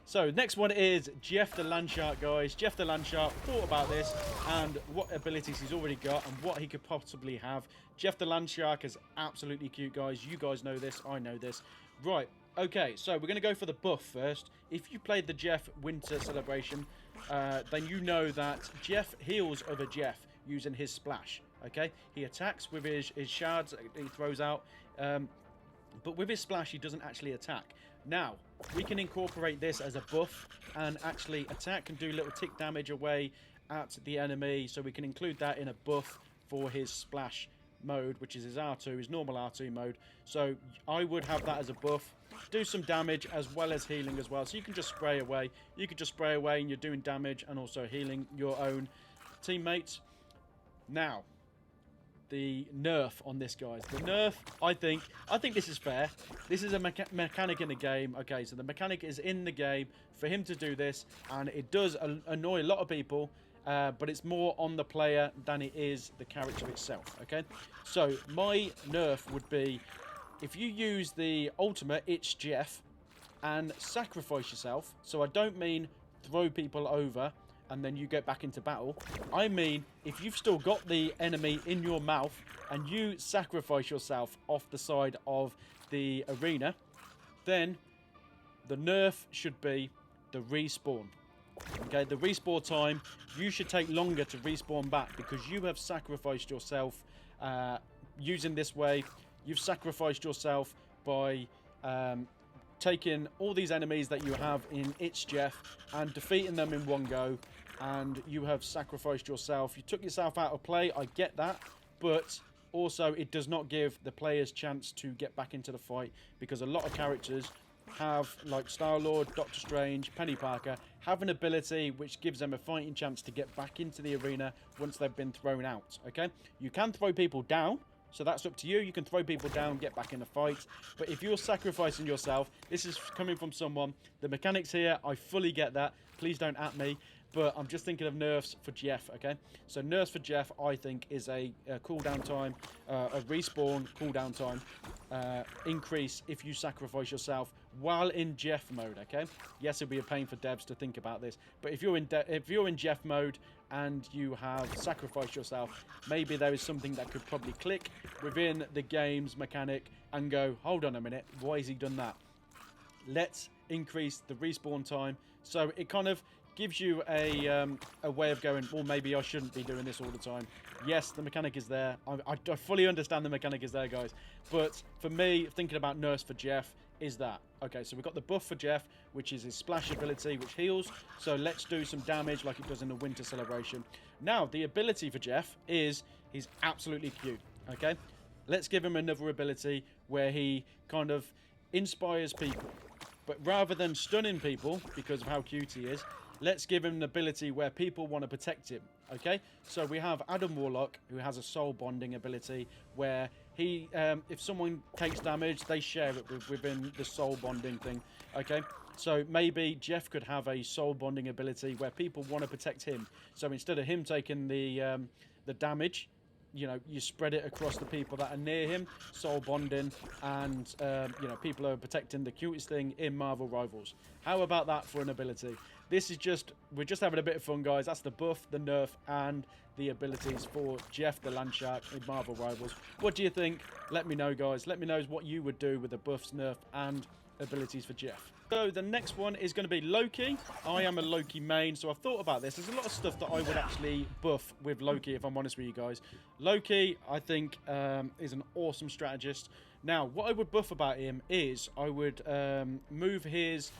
So next one is Jeff the Landshark, guys. Jeff the Landshark, thought about this and what abilities he's already got and what he could possibly have. Jeff the Landshark is absolutely cute, guys. You guys know this. I know this. Right. Okay, so we're going to go for the buff first. If you played the Jeff Winter Celebration, then you know that Jeff heals other Jeff using his splash. Okay, he attacks with his shards he throws out, but with his splash he doesn't actually attack. Now we can incorporate this as a buff and actually attack and do little tick damage away at the enemy, so we can include that in a buff for his splash mode, which is his R2, his normal R2 mode. So I would have that as a buff, do some damage as well as healing as well, so you can just spray away. You can just spray away and you're doing damage and also healing your own teammates. Now the nerf on this, guys. The nerf, I think this is fair. This is a mechanic in the game. Okay, so the mechanic is in the game for him to do this, and it does annoy a lot of people, but it's more on the player than it is the character itself. Okay, so my nerf would be if you use the ultimate It's Jeff and sacrifice yourself. So I don't mean throw people over and then you get back into battle. I mean, if you've still got the enemy in your mouth and you sacrifice yourself off the side of the arena, then the nerf should be the respawn. Okay, the respawn time, you should take longer to respawn back because you have sacrificed yourself using this way. You've sacrificed yourself by taking all these enemies that you have in It's Jeff and defeating them in one go, and you have sacrificed yourself. You took yourself out of play, I get that, but also it does not give the players chance to get back into the fight, because a lot of characters have, like Star-Lord, Doctor Strange, Penny Parker, have an ability which gives them a fighting chance to get back into the arena once they've been thrown out. Okay, you can throw people down, so that's up to you. You can throw people down, get back in the fight. But if you're sacrificing yourself, this is coming from someone. The mechanics here, I fully get that. Please don't at me. But I'm just thinking of nerfs for Jeff, okay? So nerfs for Jeff, I think, is a cooldown time, a respawn cooldown time increase if you sacrifice yourself while in Jeff mode, okay? Yes, it'll be a pain for devs to think about this, but if you're in Jeff mode and you have sacrificed yourself, maybe there is something that could probably click within the game's mechanic and go, hold on a minute, why has he done that? Let's increase the respawn time, so it kind of gives you a way of going, well, maybe I shouldn't be doing this all the time. Yes, the mechanic is there. I fully understand the mechanic is there, guys. But for me, thinking about nerfs for Jeff is that. Okay, so we've got the buff for Jeff, which is his splash ability, which heals. So let's do some damage like it does in the Winter Celebration. Now, the ability for Jeff is he's absolutely cute. Okay, let's give him another ability where he kind of inspires people. But rather than stunning people because of how cute he is, let's give him an ability where people want to protect him. Okay, so we have Adam Warlock, who has a soul bonding ability where he, if someone takes damage, they share it within the soul bonding thing. Okay, so maybe Jeff could have a soul bonding ability where people want to protect him. So instead of him taking the damage, you know, you spread it across the people that are near him, soul bonding, and you know, people are protecting the cutest thing in Marvel Rivals. How about that for an ability? This is just, we're just having a bit of fun, guys. That's the buff, the nerf, and the abilities for Jeff the Landshark in Marvel Rivals. What do you think? Let me know, guys. Let me know what you would do with the buffs, nerf, and abilities for Jeff. So the next one is going to be Loki. I am a Loki main, so I've thought about this. There's a lot of stuff that I would actually buff with Loki, if I'm honest with you guys. Loki, I think, is an awesome strategist. Now, what I would buff about him is I would move his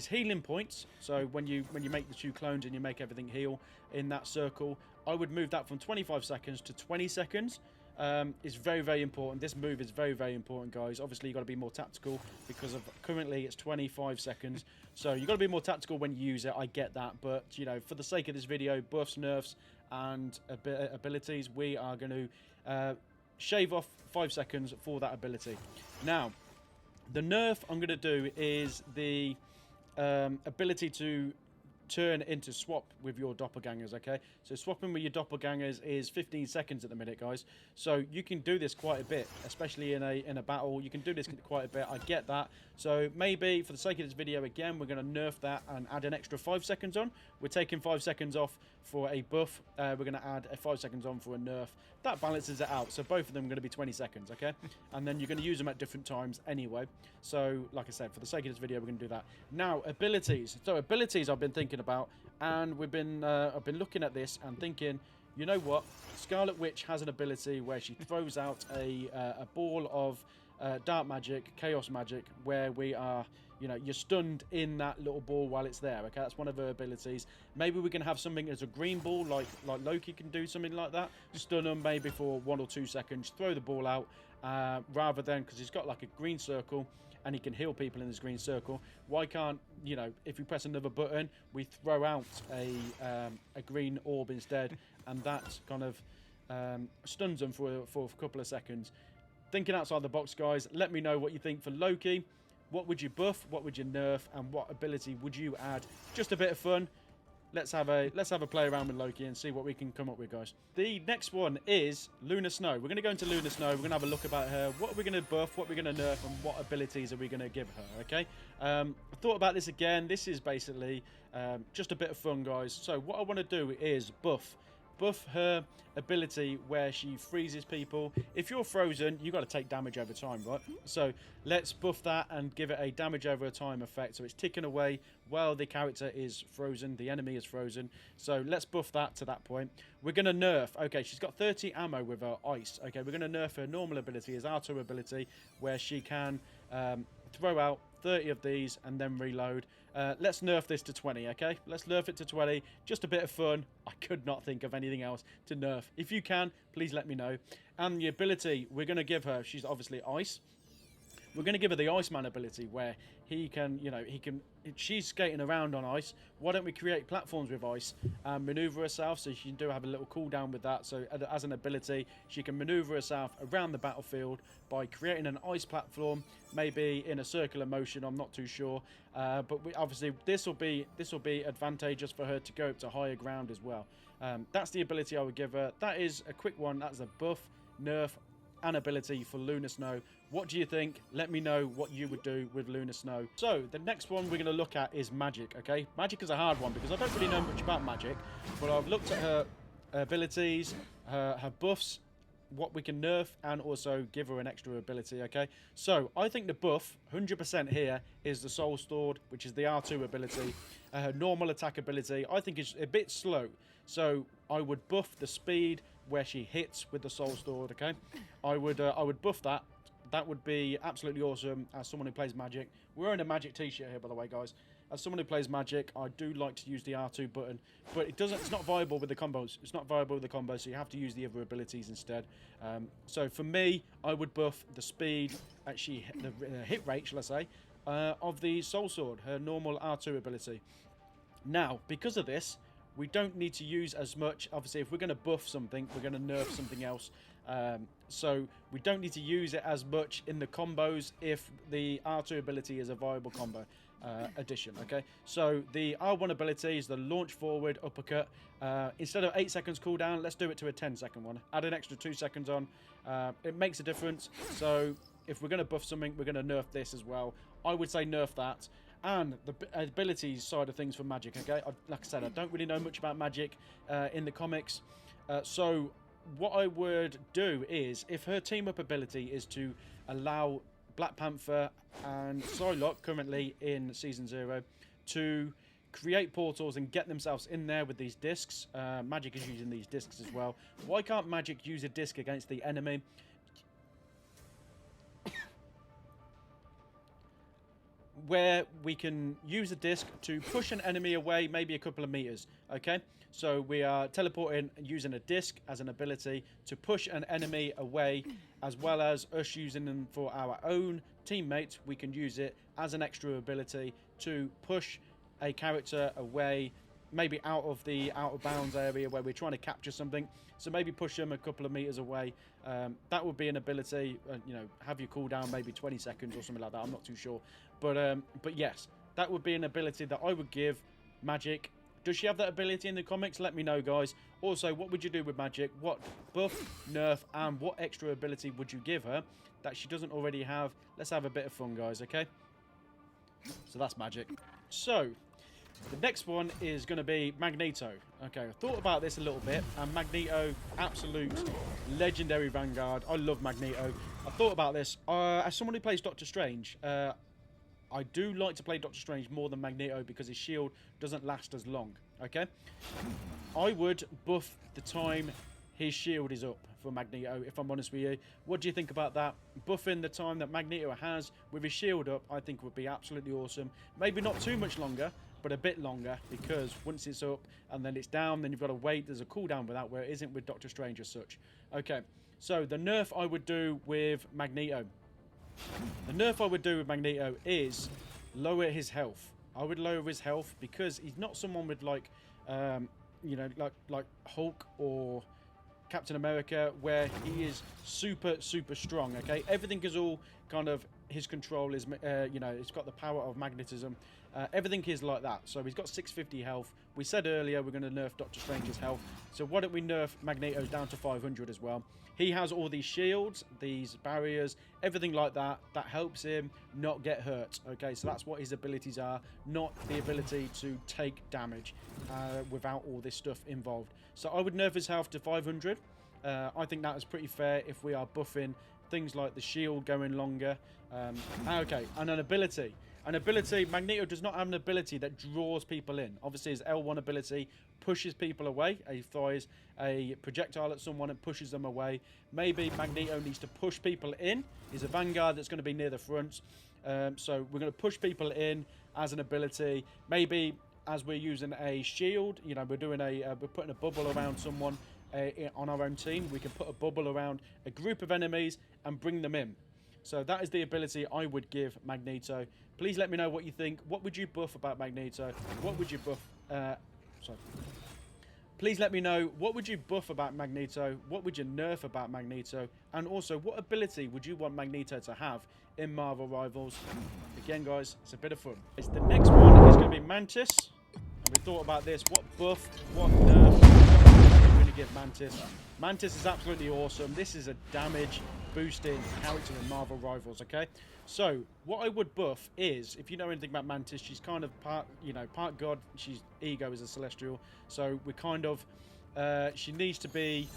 healing points. So when you make the 2 clones and you make everything heal in that circle, I would move that from 25 seconds to 20 seconds. It's very, very important. This move is very, very important, guys. Obviously, you've got to be more tactical because of currently it's 25 seconds. So you've got to be more tactical when you use it. I get that. But, you know, for the sake of this video, buffs, nerfs, and abilities, we are going to shave off 5 seconds for that ability. Now, the nerf I'm going to do is the ability to turn into swap with your doppelgangers. Okay, so swapping with your doppelgangers is 15 seconds at the minute, guys, so you can do this quite a bit, especially in a battle. You can do this quite a bit, I get that. So maybe for the sake of this video, again, we're going to nerf that and add an extra 5 seconds on. We're taking 5 seconds off for a buff, we're going to add a 5 seconds on for a nerf. That balances it out, so both of them are going to be 20 seconds, okay? And then you're going to use them at different times anyway. So, like I said, for the sake of this video, we're going to do that. Now, abilities. So, abilities I've been thinking about, and I've been looking at this and thinking, you know what? Scarlet Witch has an ability where she throws out a ball of dark magic, chaos magic, where we are, you know, you're stunned in that little ball while it's there. Okay, that's one of her abilities. Maybe we can have something as a green ball, like Loki can do something like that. Stun them maybe for 1 or 2 seconds, throw the ball out, rather than, because he's got like a green circle and he can heal people in this green circle. Why can't, you know, if we press another button, we throw out a green orb instead, and that kind of stuns them for a couple of seconds. Thinking outside the box, guys. Let me know what you think for Loki. What would you buff? What would you nerf? And what ability would you add? Just a bit of fun. Let's have a play around with Loki and see what we can come up with, guys. The next one is Lunar Snow. We're going to go into Lunar Snow. We're going to have a look about her. What are we going to buff? What are we going to nerf? And what abilities are we going to give her? Okay. I thought about this again. This is basically just a bit of fun, guys. So what I want to do is buff her ability where she freezes people. If you're frozen, you've got to take damage over time, right? So let's buff that and give it a damage over time effect, so it's ticking away while the character is frozen, the enemy is frozen. So let's buff that to that point. We're going to nerf, okay, she's got 30 ammo with her ice. Okay, we're going to nerf her normal ability, his R2 ability, where she can throw out 30 of these and then reload. Let's nerf this to 20, okay? Let's nerf it to 20. Just a bit of fun. I could not think of anything else to nerf. If you can, please let me know. And the ability we're going to give her, she's obviously ice. We're going to give her the Iceman ability where he can, you know, she's skating around on ice. Why don't we create platforms with ice and maneuver herself, so she can have a little cooldown with that. So as an ability, she can maneuver herself around the battlefield by creating an ice platform, maybe in a circular motion. I'm not too sure, but obviously this will be advantageous for her to go up to higher ground as well. That's the ability I would give her. That is a quick one. That's a buff, nerf, and ability for Lunar Snow. What do you think? Let me know what you would do with Lunar Snow. So the next one we're going to look at is Magik. Okay, Magik is a hard one because I don't really know much about Magik, but I've looked at her abilities, her buffs, what we can nerf, and also give her an extra ability. Okay, so I think the buff 100% here is the Soul Sword, which is the R2 ability. Her normal attack ability I think is a bit slow, so I would buff the speed where she hits with the Soul Sword. Okay, I would buff that. That would be absolutely awesome. As someone who plays Magik, we're wearing a Magik t-shirt here, by the way, guys. As someone who plays Magik, I do like to use the R2 button, but it's not viable with the combos. It's not viable with the combos, so you have to use the other abilities instead. So for me, I would buff the speed, actually the hit rate, shall I say, of the Soul Sword, her normal R2 ability. Now, because of this, we don't need to use as much. Obviously, if we're going to buff something, we're going to nerf something else. So we don't need to use it as much in the combos if the R2 ability is a viable combo addition. Okay, so the R1 ability is the launch forward uppercut. Instead of 8 seconds cooldown, let's do it to a 10-second one. Add an extra 2 seconds on. It makes a difference. So if we're going to buff something, we're going to nerf this as well. I would say nerf that. And the abilities side of things for Magik, okay? Like I said, I don't really know much about Magik in the comics. So what I would do is, if her team-up ability is to allow Black Panther and Psylocke, currently in Season 0, to create portals and get themselves in there with these discs. Magik is using these discs as well. Why can't Magik use a disc against the enemy? Where we can use a disc to push an enemy away maybe a couple of meters. Okay, so we are teleporting and using a disc as an ability to push an enemy away, as well as us using them for our own teammates. We can use it as an extra ability to push a character away, maybe out of the out of bounds area where we're trying to capture something. So maybe push them a couple of meters away. That would be an ability. You know, have your cooldown maybe 20 seconds or something like that. I'm not too sure, but yes, that would be an ability that I would give Magik. Does she have that ability in the comics? Let me know, guys. Also, what would you do with Magik? What buff, nerf, and what extra ability would you give her that she doesn't already have? Let's have a bit of fun, guys. Okay. So that's Magik. So the next one is going to be Magneto. Okay, I thought about this a little bit, and Magneto, absolute legendary vanguard. I love Magneto. I thought about this. As someone who plays Doctor Strange, I do like to play Doctor Strange more than Magneto because his shield doesn't last as long. Okay, I would buff the time his shield is up for Magneto, if I'm honest with you. What do you think about that? Buffing the time that Magneto has with his shield up, I think would be absolutely awesome. Maybe not too much longer, but a bit longer, because once it's up and then it's down, then you've got to wait. There's a cooldown with that, where it isn't with Doctor Strange as such. Okay, so the nerf I would do with Magneto. The nerf I would do with Magneto is lower his health. I would lower his health because he's not someone with like, you know, like Hulk or Captain America, where he is super strong. Okay, everything is all kind of his control is, you know, it's got the power of magnetism. Everything is like that. So he's got 650 health. We said earlier we're going to nerf Doctor Strange's health, so why don't we nerf Magneto's down to 500 as well? He has all these shields, these barriers, everything like that, that helps him not get hurt. Okay, so that's what his abilities are, not the ability to take damage without all this stuff involved. So I would nerf his health to 500. I think that is pretty fair if we are buffing things like the shield going longer. Okay, and an ability. An ability, Magneto does not have an ability that draws people in. Obviously, his L1 ability pushes people away. He fires a projectile at someone and pushes them away. Maybe Magneto needs to push people in. He's a vanguard that's going to be near the front. So we're going to push people in as an ability. Maybe as we're using a shield, you know, we're putting a bubble around someone on our own team. We can put a bubble around a group of enemies and bring them in. So that is the ability I would give Magneto. Please let me know what you think. What would you buff about Magneto? What would you buff? Please let me know, what would you buff about Magneto? What would you nerf about Magneto? And also, what ability would you want Magneto to have in Marvel Rivals? Again, guys, it's a bit of fun. The next one is going to be Mantis. And we thought about this. What buff, what nerf are we going to give Mantis? Mantis is absolutely awesome. This is a damage boosting character in Marvel Rivals, okay? So what I would buff is, if you know anything about Mantis, she's kind of part, you know, part god. She's ego is a celestial, so we kind of she needs to be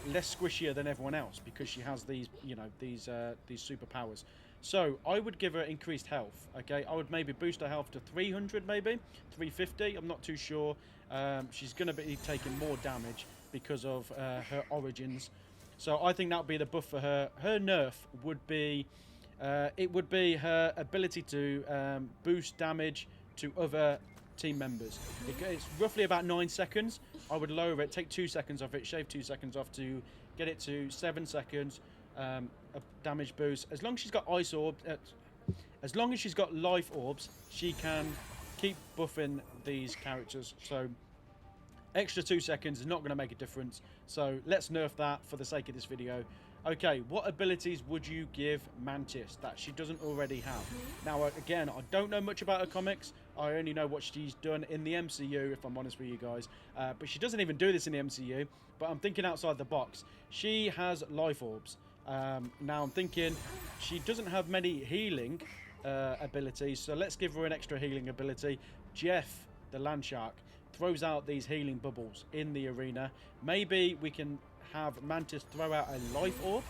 less squishier than everyone else because she has these, you know, these superpowers. So I would give her increased health. Okay, I would maybe boost her health to 300, maybe 350. I'm not too sure. She's going to be taking more damage because of her origins. So I think that would be the buff for her. Her nerf would be, it would be her ability to boost damage to other team members. It's roughly about 9 seconds. I would lower it, take 2 seconds off it, shave 2 seconds off to get it to 7 seconds. A damage boost. As long as she's got ice orbs, as long as she's got life orbs, she can keep buffing these characters. So extra 2 seconds is not going to make a difference. So let's nerf that for the sake of this video. Okay, what abilities would you give Mantis that she doesn't already have? Now, again, I don't know much about her comics. I only know what she's done in the MCU, if I'm honest with you guys. But she doesn't even do this in the MCU. But I'm thinking outside the box. She has life orbs. Now I'm thinking she doesn't have many healing abilities, so let's give her an extra healing ability. Jeff, the land shark, throws out these healing bubbles in the arena. Maybe we can have Mantis throw out a life orb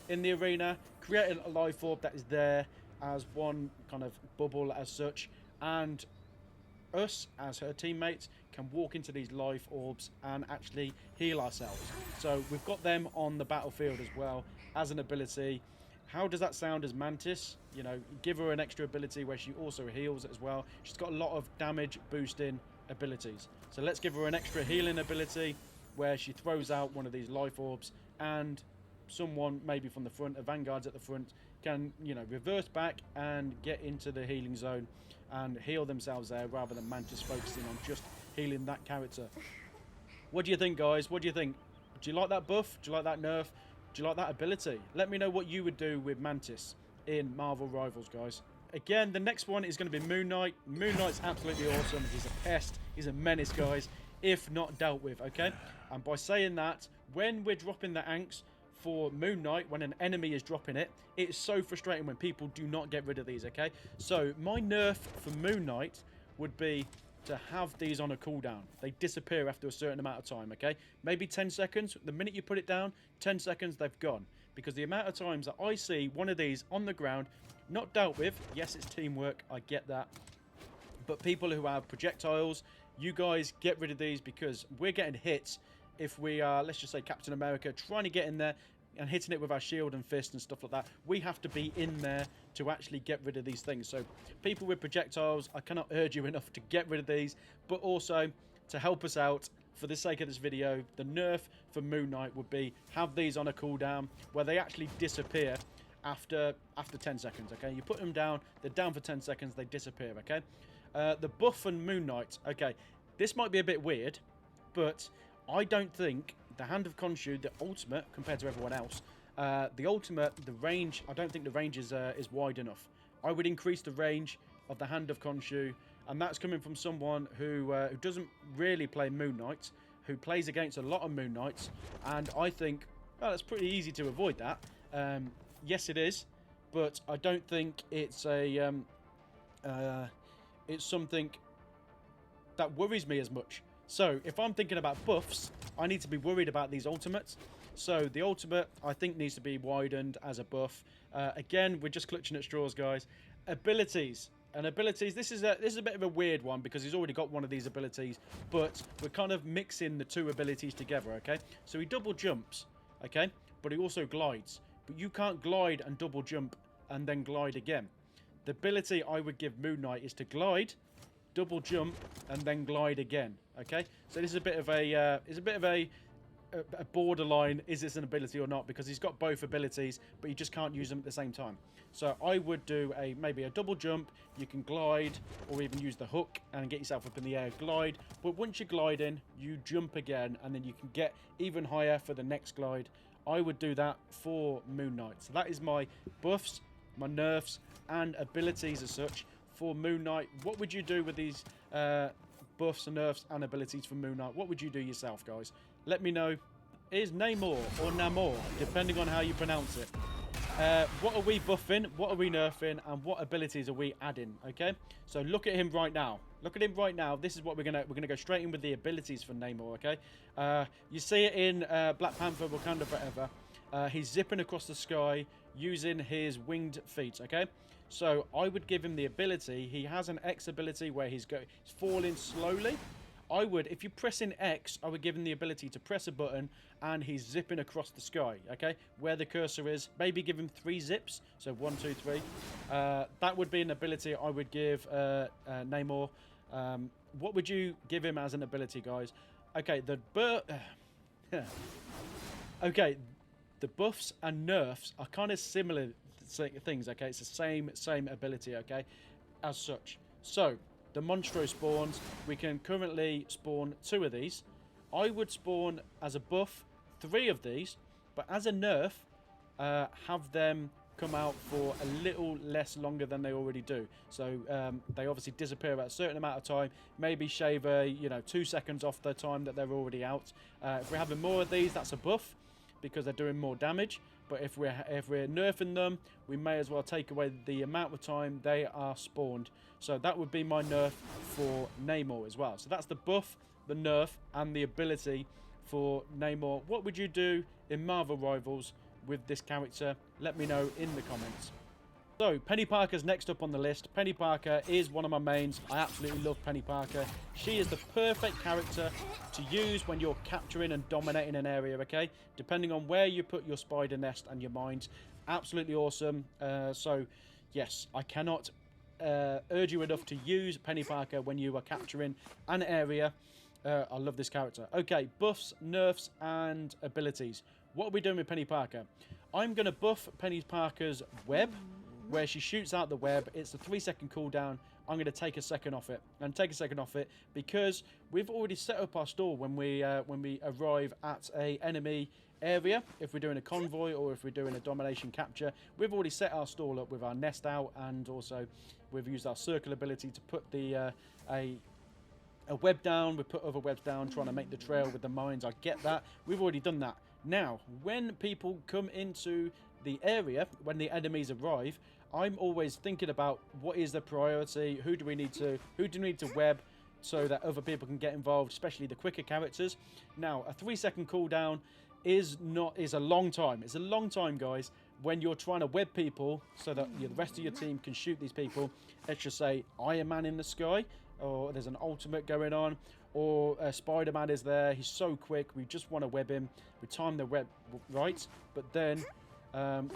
in the arena, create a life orb that is there as one kind of bubble as such, and us as her teammates can walk into these life orbs and actually heal ourselves. So we've got them on the battlefield as well as an ability. How does that sound as Mantis? You know, give her an extra ability where she also heals as well. She's got a lot of damage boosting abilities. So let's give her an extra healing ability where she throws out one of these life orbs, and someone maybe from the front, a vanguard's at the front, can, you know, reverse back and get into the healing zone and heal themselves there, rather than Mantis focusing on just healing that character. What do you think, guys? What do you think? Do you like that buff? Do you like that nerf? Do you like that ability? Let me know what you would do with Mantis in Marvel Rivals, guys. Again, the next one is going to be Moon Knight. Moon Knight's absolutely awesome. He's a pest. He's a menace, guys, if not dealt with, okay? And by saying that, when we're dropping the Anks for Moon Knight, when an enemy is dropping it, it's so frustrating when people do not get rid of these, okay? So my nerf for Moon Knight would be to have these on a cooldown. They disappear after a certain amount of time, okay? Maybe 10 seconds. The minute you put it down, 10 seconds, they've gone. Because the amount of times that I see one of these on the ground, not dealt with, yes, it's teamwork, I get that. But people who have projectiles, you guys get rid of these, because we're getting hit if we are, let's just say Captain America, trying to get in there and hitting it with our shield and fist and stuff like that. We have to be in there to actually get rid of these things. So people with projectiles, I cannot urge you enough to get rid of these, but also to help us out for the sake of this video, the nerf for Moon Knight would be have these on a cooldown where they actually disappear after 10 seconds. Okay, you put them down, they're down for 10 seconds, they disappear. Okay, the buff and Moon Knight. Okay, this might be a bit weird, but I don't think the Hand of Khonshu, the ultimate, compared to everyone else, the ultimate, the range, I don't think the range is wide enough. I would increase the range of the Hand of Khonshu, and that's coming from someone who doesn't really play Moon Knight, who plays against a lot of Moon Knights, and I think, well, it's pretty easy to avoid that. Yes, it is, but I don't think it's it's something that worries me as much. So if I'm thinking about buffs, I need to be worried about these ultimates. So the ultimate, I think, needs to be widened as a buff. Again, we're just clutching at straws, guys. Abilities. And abilities, this is a bit of a weird one because he's already got one of these abilities, but we're kind of mixing the two abilities together, okay? So he double jumps, okay? But he also glides. But you can't glide and double jump and then glide again. The ability I would give Moon Knight is to glide, double jump, and then glide again, okay? So this is a bit of a borderline, is this an ability or not, because he's got both abilities, but you just can't use them at the same time. So I would do maybe a double jump, you can glide, or even use the hook and get yourself up in the air, glide. But once you're gliding, you jump again, and then you can get even higher for the next glide. I would do that for Moon Knight. So that is my buffs, my nerfs, and abilities as such for Moon Knight. What would you do with these buffs and nerfs and abilities for Moon Knight? What would you do yourself, guys? Let me know. Is Namor or Namor, depending on how you pronounce it. What are we buffing? What are we nerfing? And what abilities are we adding? Okay, so look at him right now. Look at him right now. This is what we're gonna go straight in with the abilities for Namor. Okay, you see it in Black Panther: Wakanda Forever. He's zipping across the sky using his winged feet. Okay, so I would give him the ability. He has an X ability where he's falling slowly. I would, if you press in X, I would give him the ability to press a button and he's zipping across the sky, okay? Where the cursor is, maybe give him 3 zips, so 1, 2, 3. That would be an ability I would give Namor. What would you give him as an ability, guys? Okay, okay, the buffs and nerfs are kind of similar things, okay? It's the same ability, okay? As such. So, the Monstro spawns, we can currently spawn 2 of these. I would spawn as a buff 3 of these, but as a nerf, have them come out for a little less longer than they already do. So they obviously disappear at a certain amount of time, maybe shave 2 seconds off the time that they're already out. If we're having more of these, that's a buff because they're doing more damage. But if we're nerfing them, we may as well take away the amount of time they are spawned. So that would be my nerf for Namor as well. So that's the buff, the nerf, and the ability for Namor. What would you do in Marvel Rivals with this character? Let me know in the comments. So, Peni Parker's next up on the list. Peni Parker is one of my mains. I absolutely love Peni Parker. She is the perfect character to use when you're capturing and dominating an area, okay? Depending on where you put your spider nest and your mines. Absolutely awesome. So, yes, I cannot urge you enough to use Peni Parker when you are capturing an area. I love this character. Okay, buffs, nerfs, and abilities. What are we doing with Peni Parker? I'm going to buff Peni Parker's web, where she shoots out the web. It's a 3-second cooldown. I'm going to take a second off it. And take a second off it because we've already set up our stall when we arrive at a enemy area. If we're doing a convoy or if we're doing a domination capture, we've already set our stall up with our nest out, and also we've used our circle ability to put the a web down. We put other webs down, trying to make the trail with the mines. I get that. We've already done that. Now, when people come into the area, when the enemies arrive, I'm always thinking about what is the priority, who do we need to web so that other people can get involved, especially the quicker characters. Now, a 3-second cooldown is a long time. It's a long time, guys. when you're trying to web people so that the rest of your team can shoot these people, let's just say Iron Man in the sky, or there's an ultimate going on, or Spiderman is there, he's so quick, we just want to web him, we time the web right, but then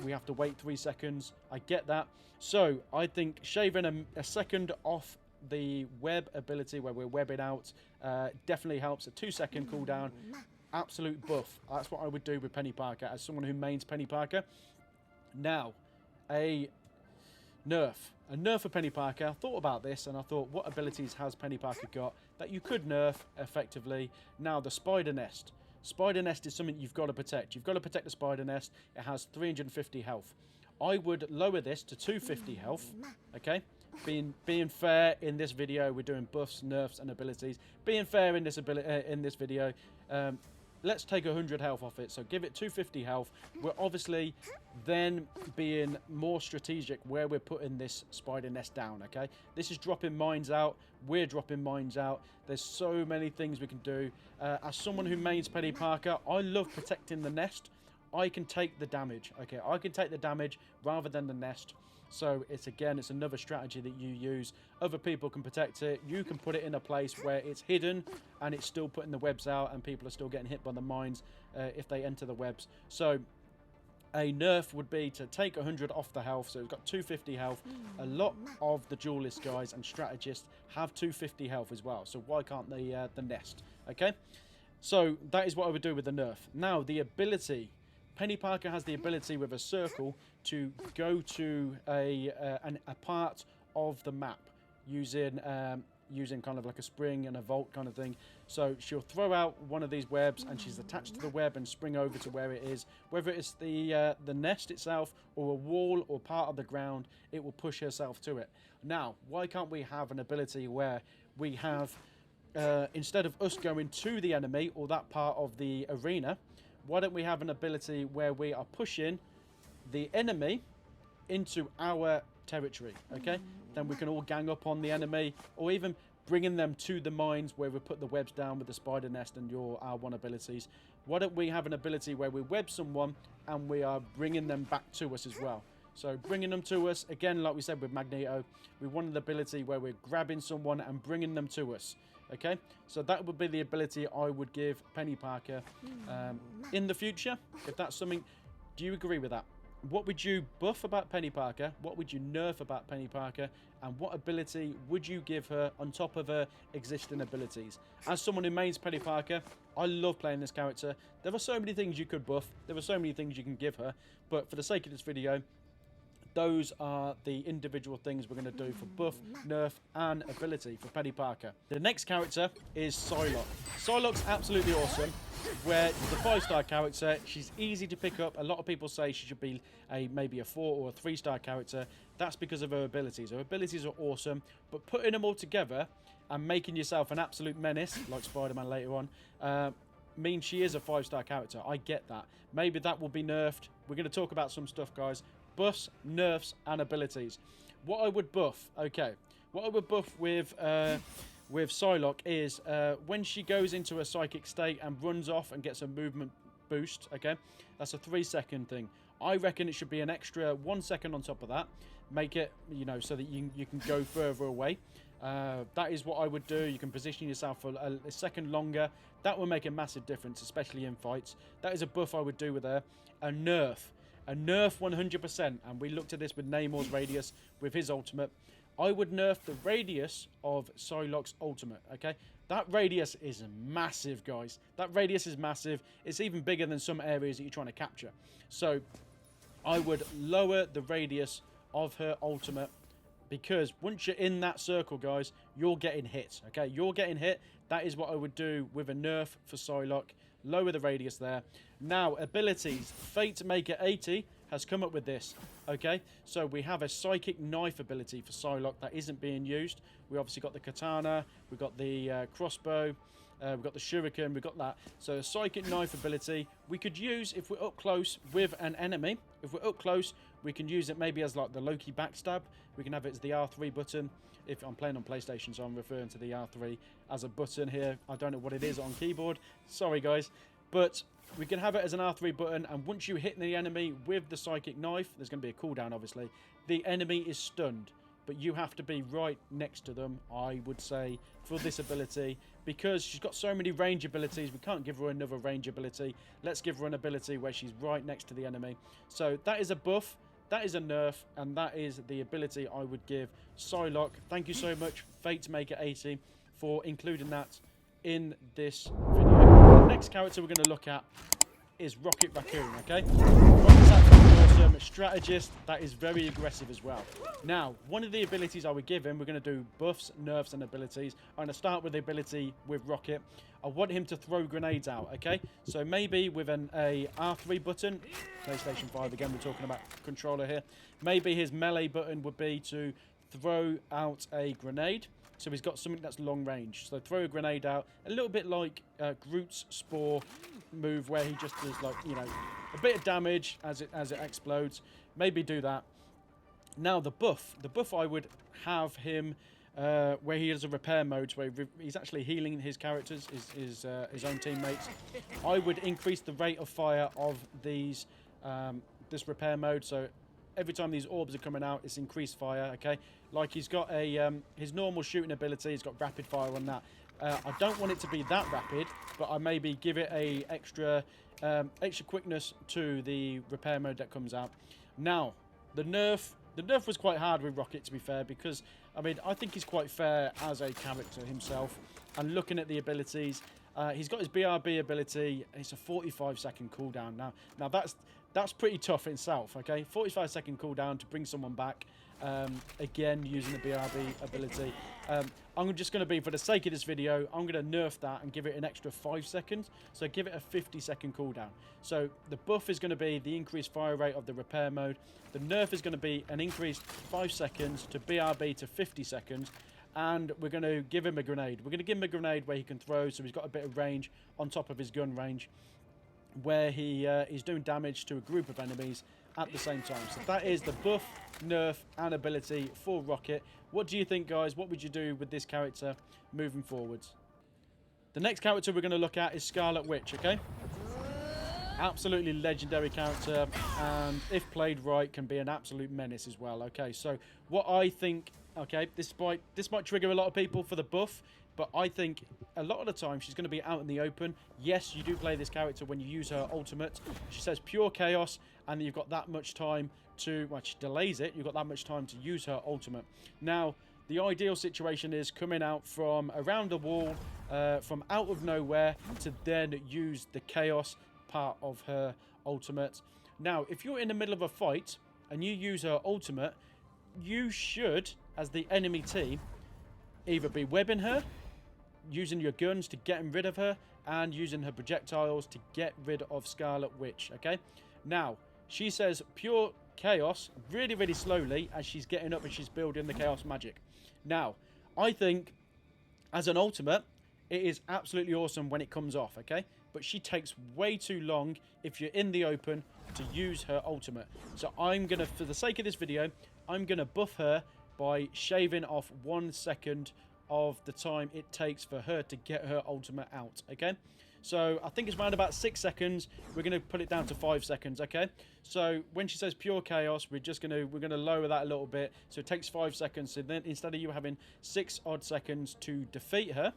we have to wait 3 seconds. I get that. So I think shaving a second off the web ability where we're webbing out definitely helps. A 2-second cooldown, absolute buff. That's what I would do with Peni Parker as someone who mains Peni Parker. Now, a nerf for Peni Parker. I thought about this and I thought, what abilities has Peni Parker got that you could nerf effectively? Now, the spider nest. Spider nest is something you've got to protect. You've got to protect the spider nest. It has 350 health. I would lower this to 250 health. Okay, being fair in this video, we're doing buffs, nerfs, and abilities. Being fair in this video, let's take 100 health off it. So give it 250 health. We're obviously then being more strategic where we're putting this spider nest down. Okay, this is dropping mines out. We're dropping mines out. There's so many things we can do. As someone who mains Peni Parker, I love protecting the nest. I can take the damage. Okay, I can take the damage rather than the nest. So it's another strategy that you use. Other people can protect it. You can put it in a place where it's hidden and it's still putting the webs out and people are still getting hit by the mines if they enter the webs. So a nerf would be to take 100 off the health. So it's got 250 health. A lot of the duelist guys and strategists have 250 health as well. So why can't the nest? Okay. So that is what I would do with the nerf. Now the ability. Peni Parker has the ability with a circle to go to a part of the map using kind of like a spring and a vault kind of thing. So she'll throw out one of these webs and she's attached to the web and spring over to where it is. Whether it's the nest itself or a wall or part of the ground, it will push herself to it. Now, why can't we have an ability where we have, instead of us going to the enemy or that part of the arena, why don't we have an ability where we are pushing the enemy into our territory, okay? Then we can all gang up on the enemy, or even bringing them to the mines where we put the webs down with the spider nest and your R1 abilities. Why don't we have an ability where we web someone and we are bringing them back to us as well? So bringing them to us, again, like we said with Magneto, we want an ability where we're grabbing someone and bringing them to us. Okay, so that would be the ability I would give Peni Parker in the future. If that's something, do you agree with that? What would you buff about Peni Parker? What would you nerf about Peni Parker? And what ability would you give her on top of her existing abilities? As someone who mains Peni Parker, I love playing this character. There are so many things you could buff. There are so many things you can give her. But for the sake of this video, those are the individual things we're going to do for buff, nerf, and ability for Peni Parker. The next character is Psylocke. Psylocke's absolutely awesome. Where the 5-star character, she's easy to pick up. A lot of people say she should be maybe a 4 or a 3-star character. That's because of her abilities. Her abilities are awesome, but putting them all together and making yourself an absolute menace, like Spiderman later on, means she is a 5-star character. I get that. Maybe that will be nerfed. We're going to talk about some stuff, guys. Buffs, nerfs, and abilities. What I would buff, okay. What I would buff with Psylocke is when she goes into a psychic state and runs off and gets a movement boost, okay. That's a 3-second thing. I reckon it should be an extra 1 second on top of that. Make it, so that you can go further away. That is what I would do. You can position yourself for a second longer. That will make a massive difference, especially in fights. That is a buff I would do with her. A nerf 100%, and we looked at this with Namor's radius with his ultimate. I would nerf the radius of Psylocke's ultimate, okay? That radius is massive, guys. That radius is massive. It's even bigger than some areas that you're trying to capture. So I would lower the radius of her ultimate, because once you're in that circle, guys, you're getting hit, okay? You're getting hit. That is what I would do with a nerf for Psylocke. Lower the radius there. Now, abilities. Fate Maker 80 has come up with this, okay? So we have a Psychic Knife ability for Psylocke that isn't being used. We obviously got the Katana, we've got the crossbow, we've got the Shuriken, we've got that. So a Psychic Knife ability we could use if we're up close with an enemy. If we're up close, we can use it maybe as like the Loki backstab. We can have it as the R3 button. If I'm playing on PlayStation, so I'm referring to the R3 as a button here. I don't know what it is on keyboard. Sorry, guys. But We can have it as an R3 button, and once you hit the enemy with the psychic knife, there's going to be a cooldown, obviously. The enemy is stunned, but you have to be right next to them, I would say, for this ability. Because she's got so many range abilities, we can't give her another range ability. Let's give her an ability where she's right next to the enemy. So that is a buff, that is a nerf, and that is the ability I would give Psylocke. Thank you so much, FateMaker80, for including that in this video. The next character we're going to look at is Rocket Racoon, okay? Rocket's absolutely awesome, strategist, that is very aggressive as well. Now, one of the abilities I would give him, we're going to do buffs, nerfs, and abilities. I'm going to start with the ability with Rocket. I want him to throw grenades out, okay? So maybe with a R3 button, PlayStation 5, again, we're talking about controller here. Maybe his melee button would be to throw out a grenade. So he's got something that's long range. So throw a grenade out, a little bit like Groot's Spore move, where he just does, like, you know, a bit of damage as it explodes. Maybe do that. Now the buff I would have him where he has a repair mode, where he's actually healing his characters, his own teammates. I would increase the rate of fire of these this repair mode. So every time these orbs are coming out, it's increased fire, okay? Like he's got a his normal shooting ability, he's got rapid fire on that. I don't want it to be that rapid, but I maybe give it a extra quickness to the repair mode that comes out. Now, the nerf was quite hard with Rocket, to be fair, because, I mean, I think he's quite fair as a character himself. And looking at the abilities, he's got his BRB ability, and it's a 45-second cooldown. Now that's pretty tough in itself, okay? 45-second cooldown to bring someone back, again, using the BRB ability. I'm just going to be, for the sake of this video, I'm going to nerf that and give it an extra 5 seconds. So give it a 50-second cooldown. So the buff is going to be the increased fire rate of the repair mode. The nerf is going to be an increased 5 seconds to BRB to 50 seconds. And we're going to give him a grenade. We're going to give him a grenade where he can throw, so he's got a bit of range on top of his gun range, where he's doing damage to a group of enemies at the same time. So that is the buff, nerf, and ability for Rocket. What do you think, guys? What would you do with this character moving forwards? The next character we're going to look at is Scarlet Witch, okay? Absolutely legendary character, and if played right, can be an absolute menace as well, okay? So what I think, okay, this might trigger a lot of people for the buff, but I think a lot of the time she's going to be out in the open. Yes, you do play this character when you use her ultimate. She says pure chaos, and you've got that much time to, well, she delays it. You've got that much time to use her ultimate. Now, the ideal situation is coming out from around the wall, from out of nowhere, to then use the chaos part of her ultimate. Now, if you're in the middle of a fight and you use her ultimate, you should, as the enemy team, either be webbing her, using your guns to get rid of her, and using her projectiles to get rid of Scarlet Witch, okay? Now, she says pure chaos really, really slowly as she's getting up and she's building the chaos magic. Now, I think as an ultimate, it is absolutely awesome when it comes off, okay? But she takes way too long if you're in the open to use her ultimate. So I'm going to, for the sake of this video, I'm going to buff her by shaving off 1 second of the time it takes for her to get her ultimate out, okay? So I think it's around about 6 seconds. We're going to put it down to 5 seconds, okay? So when she says pure chaos, we're going to lower that a little bit. So it takes 5 seconds. So then instead of you having 6 odd seconds to defeat her,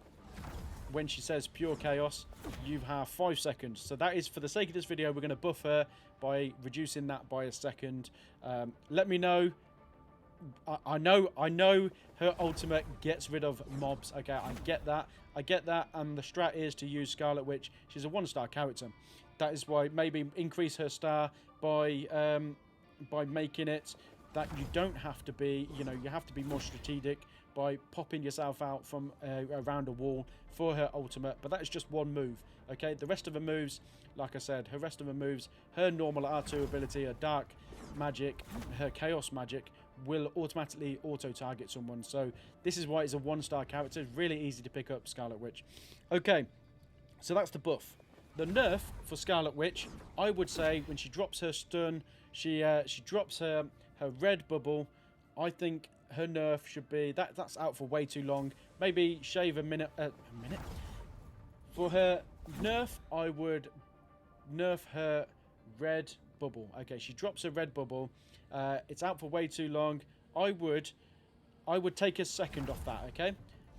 when she says pure chaos, you have 5 seconds. So that is, for the sake of this video, we're going to buff her by reducing that by a second. Let me know. I know her ultimate gets rid of mobs. Okay, I get that, and the strat is to use Scarlet Witch. She's a 1-star character. That is why maybe increase her star by making it that you don't have to be, you know, you have to be more strategic by popping yourself out from around a wall for her ultimate. But that is just one move, okay? The rest of her moves, like I said, her normal R2 ability, her dark magic, her chaos magic, will automatically auto-target someone. So this is why it's a 1-star character. It's really easy to pick up Scarlet Witch. Okay, so that's the buff. The nerf for Scarlet Witch, I would say, when she drops her stun, she drops her red bubble. I think her nerf should be that's out for way too long. Maybe shave a minute. For her nerf, I would nerf her red bubble. Okay, she drops a red bubble. It's out for way too long. I would take a second off that, okay?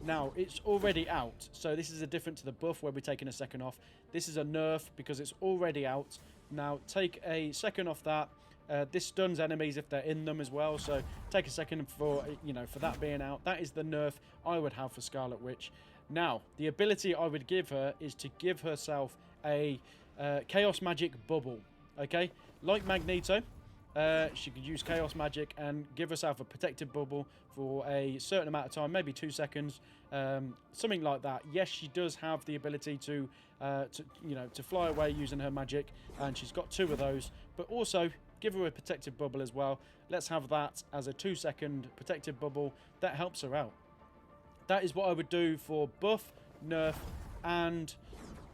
Now, it's already out, so this is a different to the buff where we're taking a second off. This is a nerf because it's already out. Now, take a second off that. This stuns enemies if they're in them as well, so take a second for, you know, for that being out. That is the nerf I would have for Scarlet Witch. Now, the ability I would give her is to give herself a Chaos Magic bubble, okay? Like Magneto. She could use Chaos Magic and give herself a protective bubble for a certain amount of time, maybe 2 seconds, something like that. Yes, she does have the ability to fly away using her magic, and she's got 2 of those. But also give her a protective bubble as well. Let's have that as a 2-second protective bubble that helps her out. That is what I would do for buff, nerf, and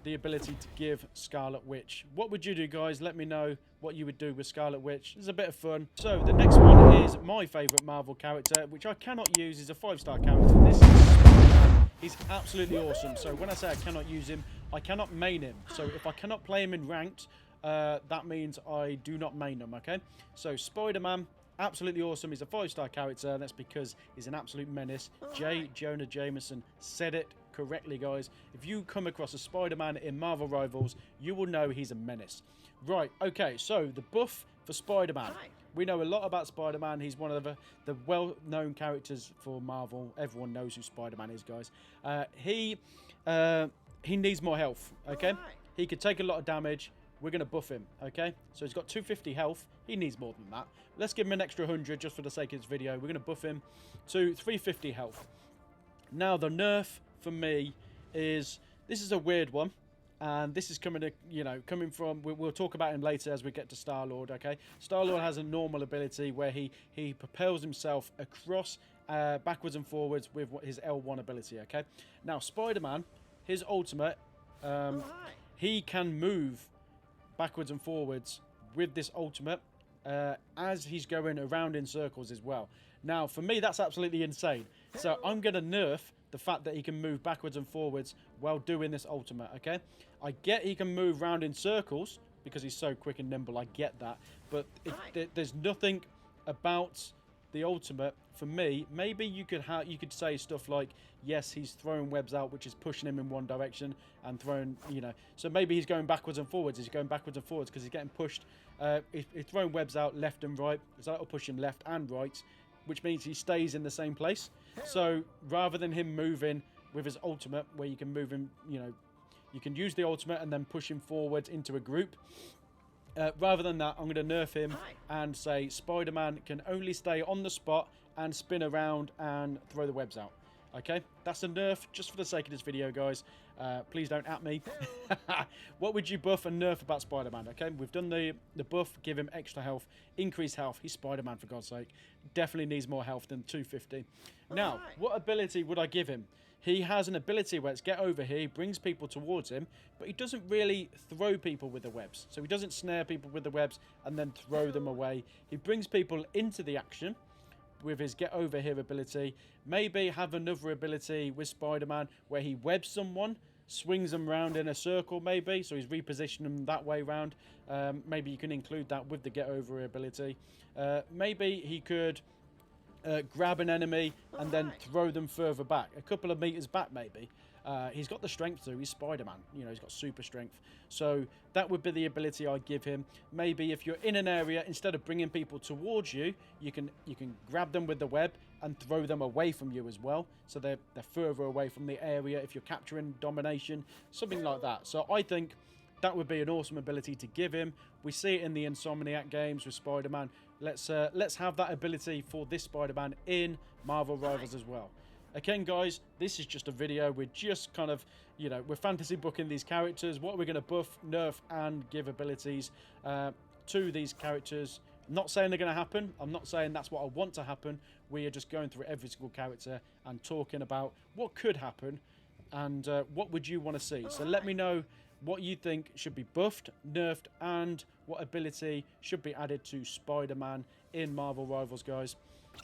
the ability to give Scarlet Witch. What would you do, guys? Let me know what you would do with Scarlet Witch. It's a bit of fun. So the next one is my favourite Marvel character, which I cannot use. Is a 5-star character. This is Spiderman. He's absolutely awesome. So when I say I cannot use him, I cannot main him. So if I cannot play him in ranked, that means I do not main him, okay? So Spiderman, absolutely awesome. He's a 5-star character. That's because he's an absolute menace. J. Jonah Jameson said it correctly, guys. If you come across a Spider-Man in Marvel Rivals, you will know he's a menace. Right, okay, so the buff for Spider-Man. We know a lot about Spider-Man. He's one of the well-known characters for Marvel. Everyone knows who Spider-Man is, guys. He needs more health, okay? He could take a lot of damage. We're going to buff him, okay? So he's got 250 health. He needs more than that. Let's give him an extra 100 just for the sake of this video. We're going to buff him to 350 health. Now, the nerf for me is... This is a weird one. And this is coming from... We'll talk about him later as we get to Star-Lord, okay? Star-Lord has a normal ability where he propels himself across backwards and forwards with his L1 ability, okay? Now, Spider-Man, his ultimate, he can move backwards and forwards with this ultimate as he's going around in circles as well. Now, for me, that's absolutely insane. So I'm going to nerf the fact that he can move backwards and forwards while doing this ultimate, okay? I get he can move around in circles because he's so quick and nimble. I get that. But there's nothing about the ultimate for me. Maybe you could say stuff like, yes, he's throwing webs out, which is pushing him in one direction and throwing, so maybe he's going backwards and forwards. He's going backwards and forwards because he's getting pushed. He's throwing webs out left and right, so that'll push him left and right, which means he stays in the same place. So rather than him moving with his ultimate, where you can move him, you can use the ultimate and then push him forward into a group. Rather than that, I'm going to nerf him and say Spider-Man can only stay on the spot and spin around and throw the webs out. Okay, that's a nerf just for the sake of this video, guys. Please don't at me. What would you buff and nerf about Spider-Man? Okay, we've done the buff, give him extra health, increase health. He's Spider-Man, for God's sake. Definitely needs more health than 250. Now, what ability would I give him? He has an ability where it's get over here, he brings people towards him, but he doesn't really throw people with the webs. So he doesn't snare people with the webs and then throw them away. He brings people into the action with his get over here ability. Maybe have another ability with Spider-Man where he webs someone, swings them around in a circle maybe, so he's repositioning them that way round. Maybe you can include that with the get over ability. Maybe he could grab an enemy and then throw them further back, a couple of meters back maybe. He's got the strength to. He's Spider-Man. He's got super strength. So that would be the ability I'd give him. Maybe if you're in an area, instead of bringing people towards you, you can grab them with the web and throw them away from you as well. So they're further away from the area if you're capturing domination, something like that. So I think that would be an awesome ability to give him. We see it in the Insomniac games with Spider-Man. Let's have that ability for this Spider-Man in Marvel Rivals as well. Again, guys, this is just a video. We're just kind of, we're fantasy booking these characters. What we're going to buff, nerf, and give abilities to these characters. I'm not saying they're going to happen. I'm not saying that's what I want to happen. We are just going through every single character and talking about what could happen and what would you want to see. So let me know what you think should be buffed, nerfed, and what ability should be added to Spider-Man in Marvel Rivals, guys.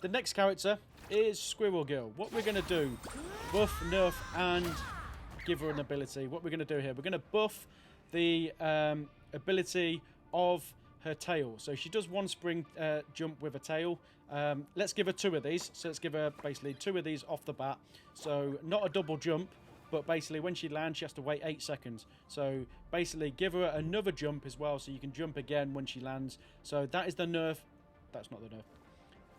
The next character is Squirrel Girl. What we're going to do, buff, nerf, and give her an ability. What we're going to do here, we're going to buff the ability of her tail. So she does one spring jump with a tail. Let's give her 2 of these. So let's give her basically 2 of these off the bat. So not a double jump, but basically when she lands, she has to wait 8 seconds. So basically give her another jump as well, so you can jump again when she lands. So that is the nerf. That's not the nerf.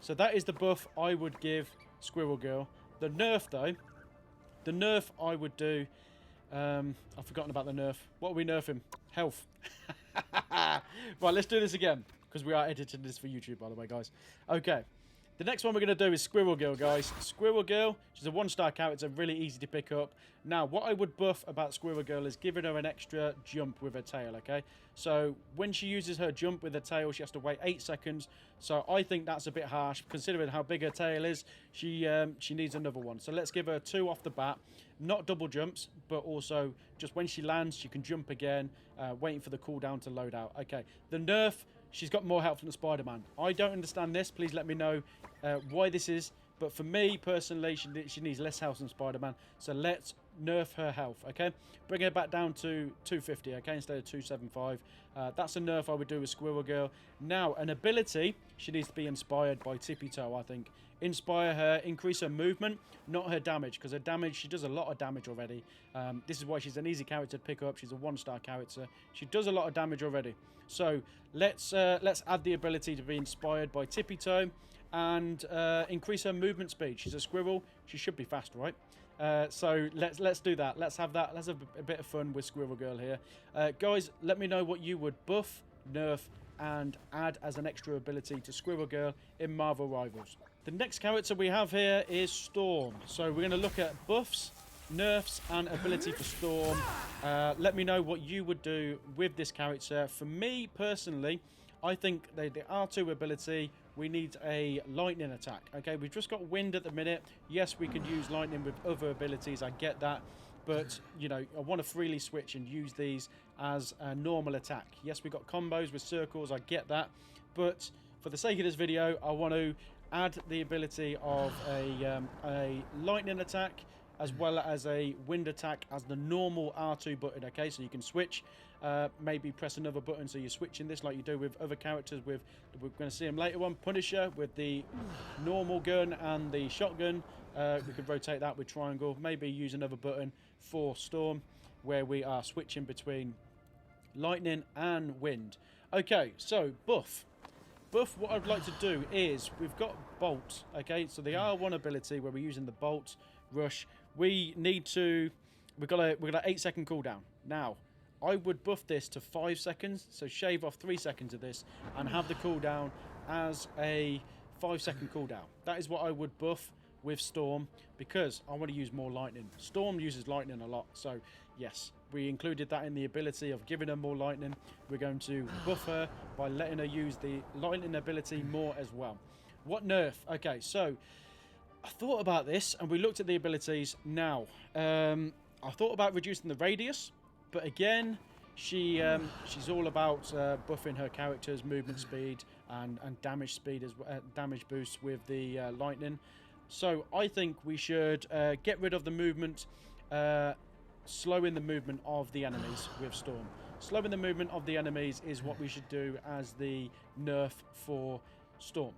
So that is the buff I would give Squirrel Girl. The nerf though, the nerf I would do, I've forgotten about the nerf. What are we nerfing? Health. Right, let's do this again, because we are editing this for YouTube, by the way, guys. Okay. The next one we're going to do is Squirrel Girl, guys. Squirrel Girl, she's a 1-star character, really easy to pick up. Now, what I would buff about Squirrel Girl is giving her an extra jump with her tail, okay? So, when she uses her jump with her tail, she has to wait 8 seconds. So, I think that's a bit harsh, considering how big her tail is. She needs another one. So, let's give her 2 off the bat. Not double jumps, but also just when she lands, she can jump again, waiting for the cooldown to load out. Okay, the nerf... She's got more health than Spider-Man. I don't understand this. Please let me know why this is. But for me, personally, she needs less health than Spider-Man. So let's nerf her health, okay? Bring her back down to 250, okay, instead of 275. That's a nerf I would do with Squirrel Girl. Now, an ability, she needs to be inspired by Tippy Toe, I think. Inspire her, increase her movement, not her damage, because her damage, she does a lot of damage already. This is why she's an easy character to pick up. She's a 1-star character. She does a lot of damage already. So let's add the ability to be inspired by Tippy Toe and increase her movement speed. She's a squirrel. She should be fast, right? So let's do that. Let's have that. Let's have a bit of fun with Squirrel Girl here. Guys, let me know what you would buff, nerf, and add as an extra ability to Squirrel Girl in Marvel Rivals. The next character we have here is Storm. So we're going to look at buffs, nerfs, and ability for Storm. Let me know what you would do with this character. For me, personally, I think the R2 ability, we need a lightning attack. Okay, we've just got wind at the minute. Yes, we can use lightning with other abilities. I get that. But, you know, I want to freely switch and use these as a normal attack. Yes, we've got combos with circles. I get that. But for the sake of this video, I want to add the ability of a lightning attack as well as a wind attack as the normal R2 button, okay? So you can switch, maybe press another button so you're switching this like you do with other characters. We're going to see him later on. Punisher with the normal gun and the shotgun. We could rotate that with triangle. Maybe use another button for Storm where we are switching between lightning and wind. Okay, so buff. Buff, what I'd like to do is, we've got Bolt, okay? So the R1 ability where we're using the Bolt Rush, we've got an 8-second cooldown. Now, I would buff this to 5 seconds, so shave off 3 seconds of this and have the cooldown as a 5-second cooldown. That is what I would buff with Storm because I want to use more lightning. Storm uses lightning a lot, so yes, we included that in the ability of giving her more lightning. We're going to buff her by letting her use the lightning ability more as well. What nerf? Okay, so I thought about this and we looked at the abilities. Now, I thought about reducing the radius, but again, she's all about buffing her character's movement speed and damage speed as damage boost with the lightning. So I think we should get rid of the movement, slowing the movement of the enemies with Storm. Slowing the movement of the enemies is what we should do as the nerf for Storm.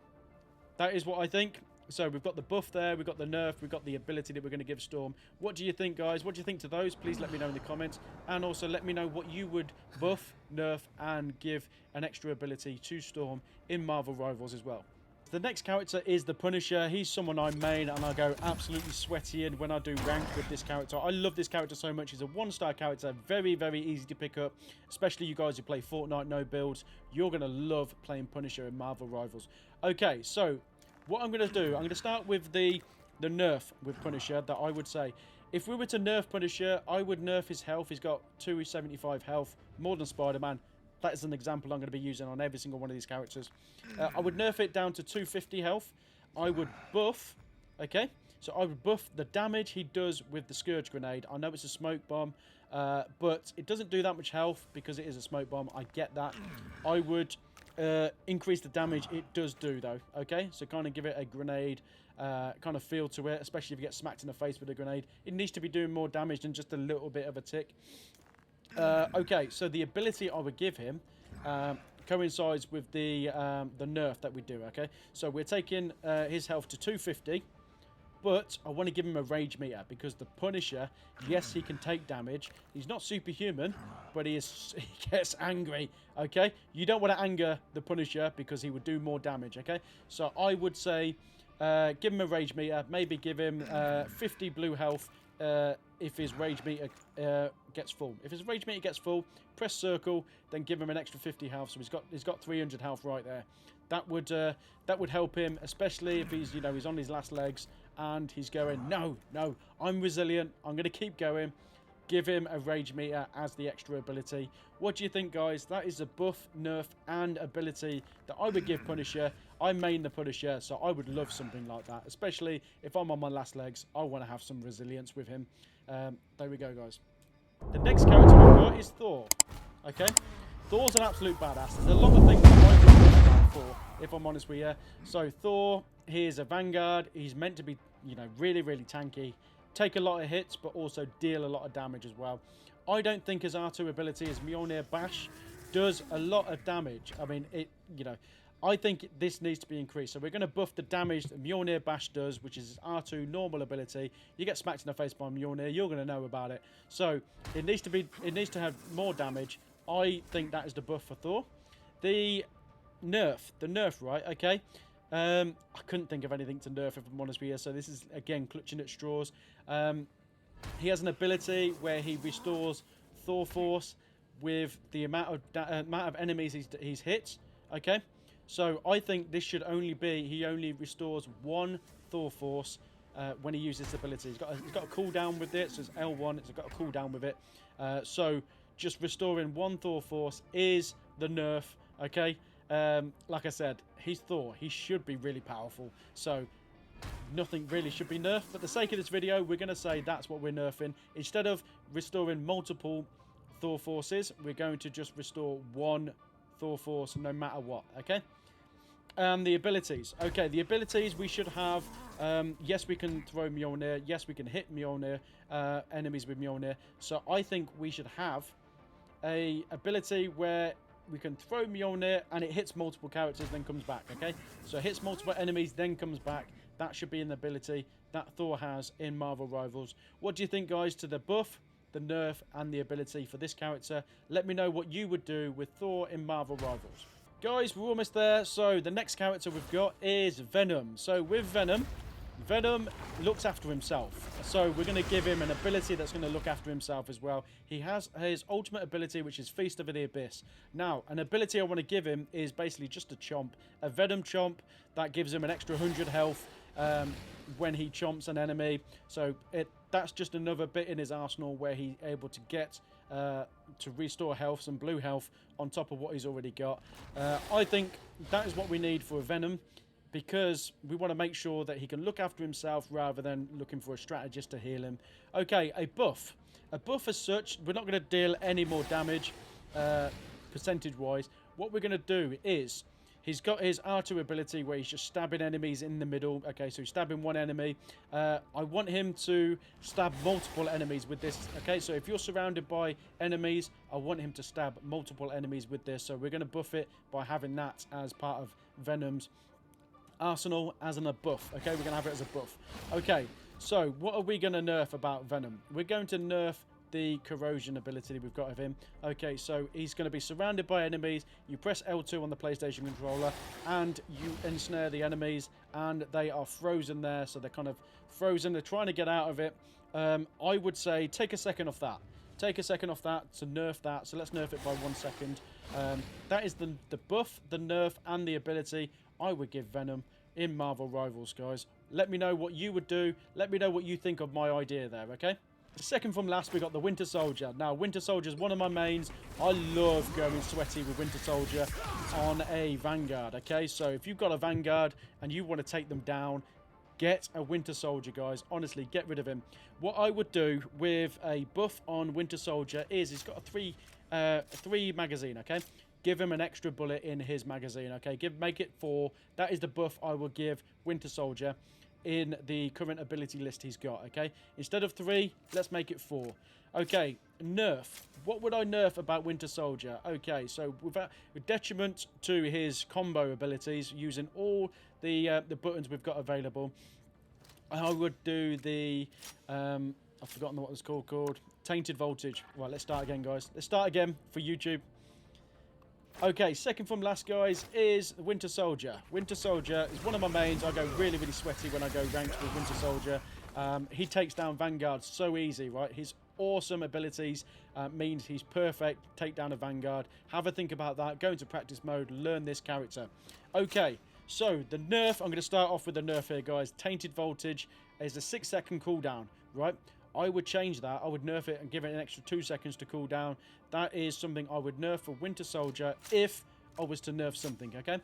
That is what I think. So we've got the buff there, we've got the nerf, we've got the ability that we're going to give Storm. What do you think, guys? What do you think to those? Please let me know in the comments. And also let me know what you would buff, nerf, and give an extra ability to Storm in Marvel Rivals as well. The next character is the Punisher. He's someone I main and I go absolutely sweaty in when I do rank with this character. I love this character so much. He's a 1-star character, very, very easy to pick up, especially you guys who play Fortnite no builds. You're going to love playing Punisher in Marvel Rivals. Okay, so what I'm going to do, I'm going to start with the nerf with Punisher that I would say. If we were to nerf Punisher, I would nerf his health. He's got 275 health, more than Spider-Man. That is an example I'm going to be using on every single one of these characters. I would nerf it down to 250 health. I would buff, okay? So I would buff the damage he does with the Scourge Grenade. I know it's a smoke bomb, but it doesn't do that much health because it is a smoke bomb. I get that. I would increase the damage it does do, though, okay? So kind of give it a grenade kind of feel to it, especially if you get smacked in the face with a grenade. It needs to be doing more damage than just a little bit of a tick. Okay, so the ability I would give him coincides with the nerf that we do, okay? So we're taking his health to 250, but I want to give him a rage meter because the Punisher, yes, he can take damage. He's not superhuman, but he gets angry, okay? You don't want to anger the Punisher because he would do more damage, okay? So I would say give him a rage meter, maybe give him 50 blue health if his rage meter gets full. If his rage meter gets full, press circle, then give him an extra 50 health. So he's got 300 health right there. That would help him, especially if he's he's on his last legs and he's going, no, I'm resilient. I'm going to keep going. Give him a rage meter as the extra ability. What do you think, guys? That is a buff, nerf, and ability that I would give Punisher. I main the Punisher, so I would love something like that, especially if I'm on my last legs. I want to have some resilience with him. There we go, guys. The next character we've got is Thor. Okay, Thor's an absolute badass. There's a lot of things that I really love about Thor, if I'm honest with you. So Thor, he is a vanguard. He's meant to be, really, really tanky. Take a lot of hits, but also deal a lot of damage as well. I don't think his R2 ability, his Mjolnir Bash, does a lot of damage. I mean, I think this needs to be increased. So we're going to buff the damage that Mjolnir Bash does, which is his R2 normal ability. You get smacked in the face by Mjolnir, you're going to know about it. So it needs to have more damage. I think that is the buff for Thor. The nerf, right? Okay. I couldn't think of anything to nerf, if I'm honest with you. So this is, again, clutching at straws. He has an ability where he restores Thor Force with the amount of enemies he's hit. Okay, so I think this should only be he only restores one Thor Force when he uses this ability. He's got a cooldown with it, so it's L1. It's got a cooldown with it. So just restoring one Thor Force is the nerf. Okay, like I said, he's Thor. He should be really powerful. So nothing really should be nerfed. For the sake of this video, we're going to say that's what we're nerfing. Instead of restoring multiple Thor Forces, we're going to just restore one Thor Force no matter what, okay? The abilities. Okay, the abilities we should have, yes, we can throw Mjolnir. Yes, we can hit Mjolnir, enemies with Mjolnir. So I think we should have a ability where we can throw Mjolnir and it hits multiple characters, then comes back, okay? So it hits multiple enemies, then comes back. That should be an ability that Thor has in Marvel Rivals. What do you think, guys, to the buff, the nerf, and the ability for this character? Let me know what you would do with Thor in Marvel Rivals. Guys, we're almost there. So the next character we've got is Venom. So with Venom looks after himself. So we're going to give him an ability that's going to look after himself as well. He has his ultimate ability, which is Feast of the Abyss. Now, an ability I want to give him is basically just a chomp. A Venom chomp that gives him an extra 100 health when he chomps an enemy. So that's just another bit in his arsenal where he's able to get to restore health, some blue health on top of what he's already got. I think that is what we need for a Venom, because we want to make sure that he can look after himself rather than looking for a strategist to heal him. Okay, a buff. A buff as such, we're not going to deal any more damage percentage-wise. What we're going to do is, he's got his R2 ability where he's just stabbing enemies in the middle. Okay, so he's stabbing one enemy. I want him to stab multiple enemies with this. Okay, so if you're surrounded by enemies, I want him to stab multiple enemies with this. So we're going to buff it by having that as part of Venom's arsenal as a buff. Okay, we're going to have it as a buff. Okay, so what are we going to nerf about Venom? We're going to nerf the corrosion ability we've got of him. Okay, so he's going to be surrounded by enemies. You press L2 on the PlayStation controller and you ensnare the enemies and they are frozen there. So they're kind of frozen. They're trying to get out of it. I would say take a second off that. Take a second off that to nerf that. So let's nerf it by 1 second. That is the buff, the nerf, and the ability I would give Venom in Marvel Rivals, guys. Let me know what you would do. Let me know what you think of my idea there, okay? Second from last, we got the Winter Soldier. Now, Winter Soldier is one of my mains. I love going sweaty with Winter Soldier on a Vanguard, okay? So if you've got a Vanguard and you want to take them down, get a Winter Soldier, guys. Honestly, get rid of him. What I would do with a buff on Winter Soldier is he's got a three magazine, okay? Give him an extra bullet in his magazine, okay? Make it 4. That is the buff I will give Winter Soldier. in the current ability list he's got, okay? Instead of 3, let's make it 4. Okay, nerf. What would I nerf about Winter Soldier? Okay, so with detriment to his combo abilities, using all the buttons we've got available, I would do the... I've forgotten what it's called. Tainted Voltage. Right, let's start again, guys. Let's start again for YouTube. Okay, second from last, guys, is Winter Soldier. Winter Soldier is one of my mains. I go really, really sweaty when I go ranked with Winter Soldier. He takes down Vanguard so easy, right? His awesome abilities means he's perfect. Take down a Vanguard. Have a think about that. Go into practice mode. Learn this character. Okay, so the nerf. I'm going to start off with the nerf here, guys. Tainted Voltage is a 6-second cooldown, right? I would change that. I would nerf it and give it an extra 2 seconds to cool down. That is something I would nerf for Winter Soldier if I was to nerf something, okay?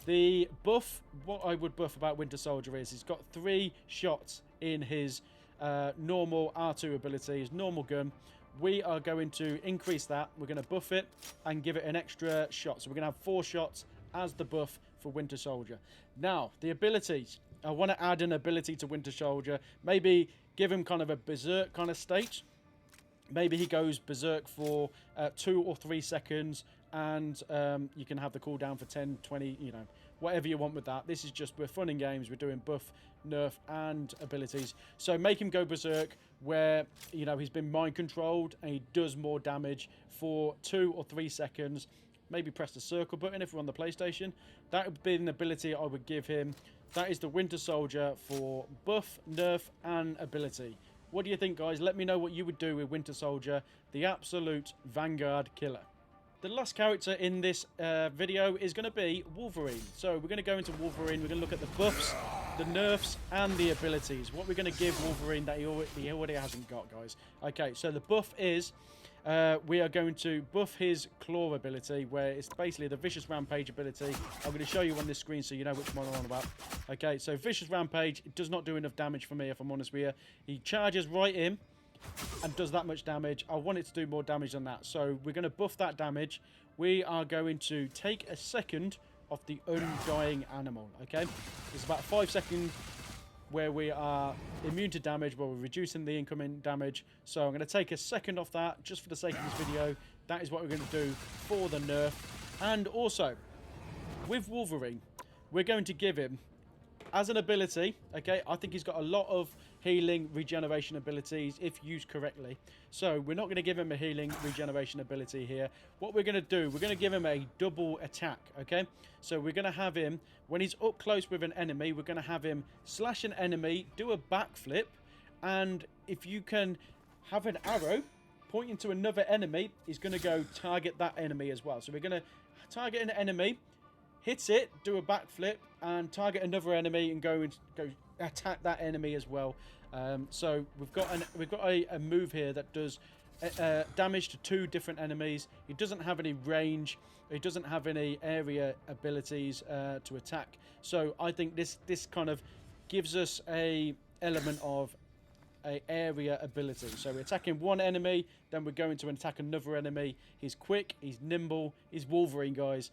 The buff, what I would buff about Winter Soldier is he's got 3 shots in his normal R2 ability, his normal gun. We are going to increase that. We're going to buff it and give it an extra shot. So we're going to have 4 shots as the buff for Winter Soldier. Now, the abilities. I want to add an ability to Winter Soldier. Maybe give him kind of a berserk kind of state. Maybe he goes berserk for 2 or 3 seconds, and you can have the cooldown for 10, 20, you know, whatever you want with that. This is just, we're fun and games. We're doing buff, nerf, and abilities. So make him go berserk where, you know, he's been mind controlled and he does more damage for 2 or 3 seconds. Maybe press the circle button if we're on the PlayStation. That would be an ability I would give him. That is the Winter Soldier for buff, nerf, and ability. What do you think, guys? Let me know what you would do with Winter Soldier, the absolute Vanguard killer. The last character in this video is going to be Wolverine. So we're going to go into Wolverine. We're going to look at the buffs, the nerfs, and the abilities. What we're going to give Wolverine that he already hasn't got, guys. Okay, so the buff is... we are going to buff his claw ability, where it's basically the vicious rampage ability. I'm going to show you on this screen so you know which one I'm on about. Okay, so vicious rampage, it does not do enough damage for me, if I'm honest with you. He charges right in and does that much damage. I want it to do more damage than that, so we're going to buff that damage. We are going to take a second of the undying animal. Okay, it's about 5 seconds where we are immune to damage, where we're reducing the incoming damage. So I'm going to take a second off that, just for the sake of this video. That is what we're going to do for the nerf. And also, with Wolverine, we're going to give him, as an ability, okay, I think he's got a lot of healing, regeneration abilities, if used correctly. So we're not going to give him a healing, regeneration ability here. What we're going to do, we're going to give him a double attack, okay? So we're going to have him, when he's up close with an enemy, we're going to have him slash an enemy, do a backflip, and if you can have an arrow pointing to another enemy, he's going to go target that enemy as well. So we're going to target an enemy, hit it, do a backflip, and target another enemy and go attack that enemy as well. So we've got a move here that does damage to 2 different enemies. He doesn't have any range. He doesn't have any area abilities to attack. So I think this kind of gives us a element of a area ability. So we're attacking one enemy, then we're going to attack another enemy. He's quick, he's nimble, he's Wolverine, guys.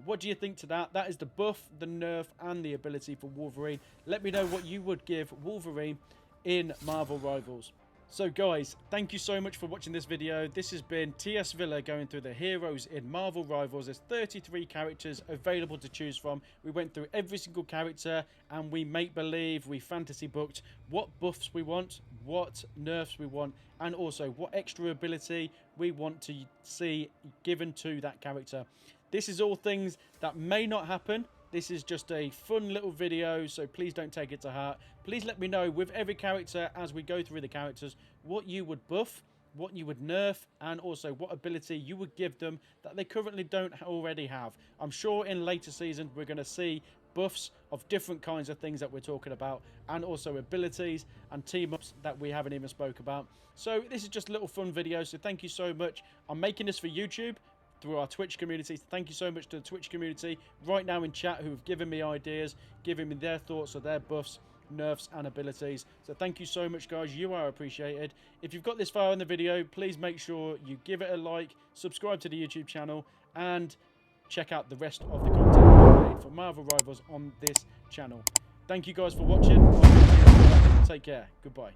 What do you think to that? That is the buff, the nerf, and the ability for Wolverine. Let me know what you would give Wolverine in Marvel Rivals. So guys, thank you so much for watching this video. This has been TSVILLA going through the heroes in Marvel Rivals. There's 33 characters available to choose from. We went through every single character and we make believe, we fantasy booked what buffs we want, what nerfs we want, and also what extra ability we want to see given to that character. This is all things that may not happen. This is just a fun little video, so please don't take it to heart. Please let me know with every character as we go through the characters what you would buff, what you would nerf, and also what ability you would give them that they currently don't already have. I'm sure in later seasons we're going to see buffs of different kinds of things that we're talking about, and also abilities and team-ups that we haven't even spoke about. So this is just a little fun video, so thank you so much. I'm making this for YouTube through our Twitch community. So thank you so much to the Twitch community right now in chat who have given me ideas, given me their thoughts of their buffs, nerfs, and abilities. So thank you so much, guys. You are appreciated. If you've got this far in the video, please make sure you give it a like, subscribe to the YouTube channel, and check out the rest of the content I've made for Marvel Rivals on this channel. Thank you guys for watching. Take care. Goodbye.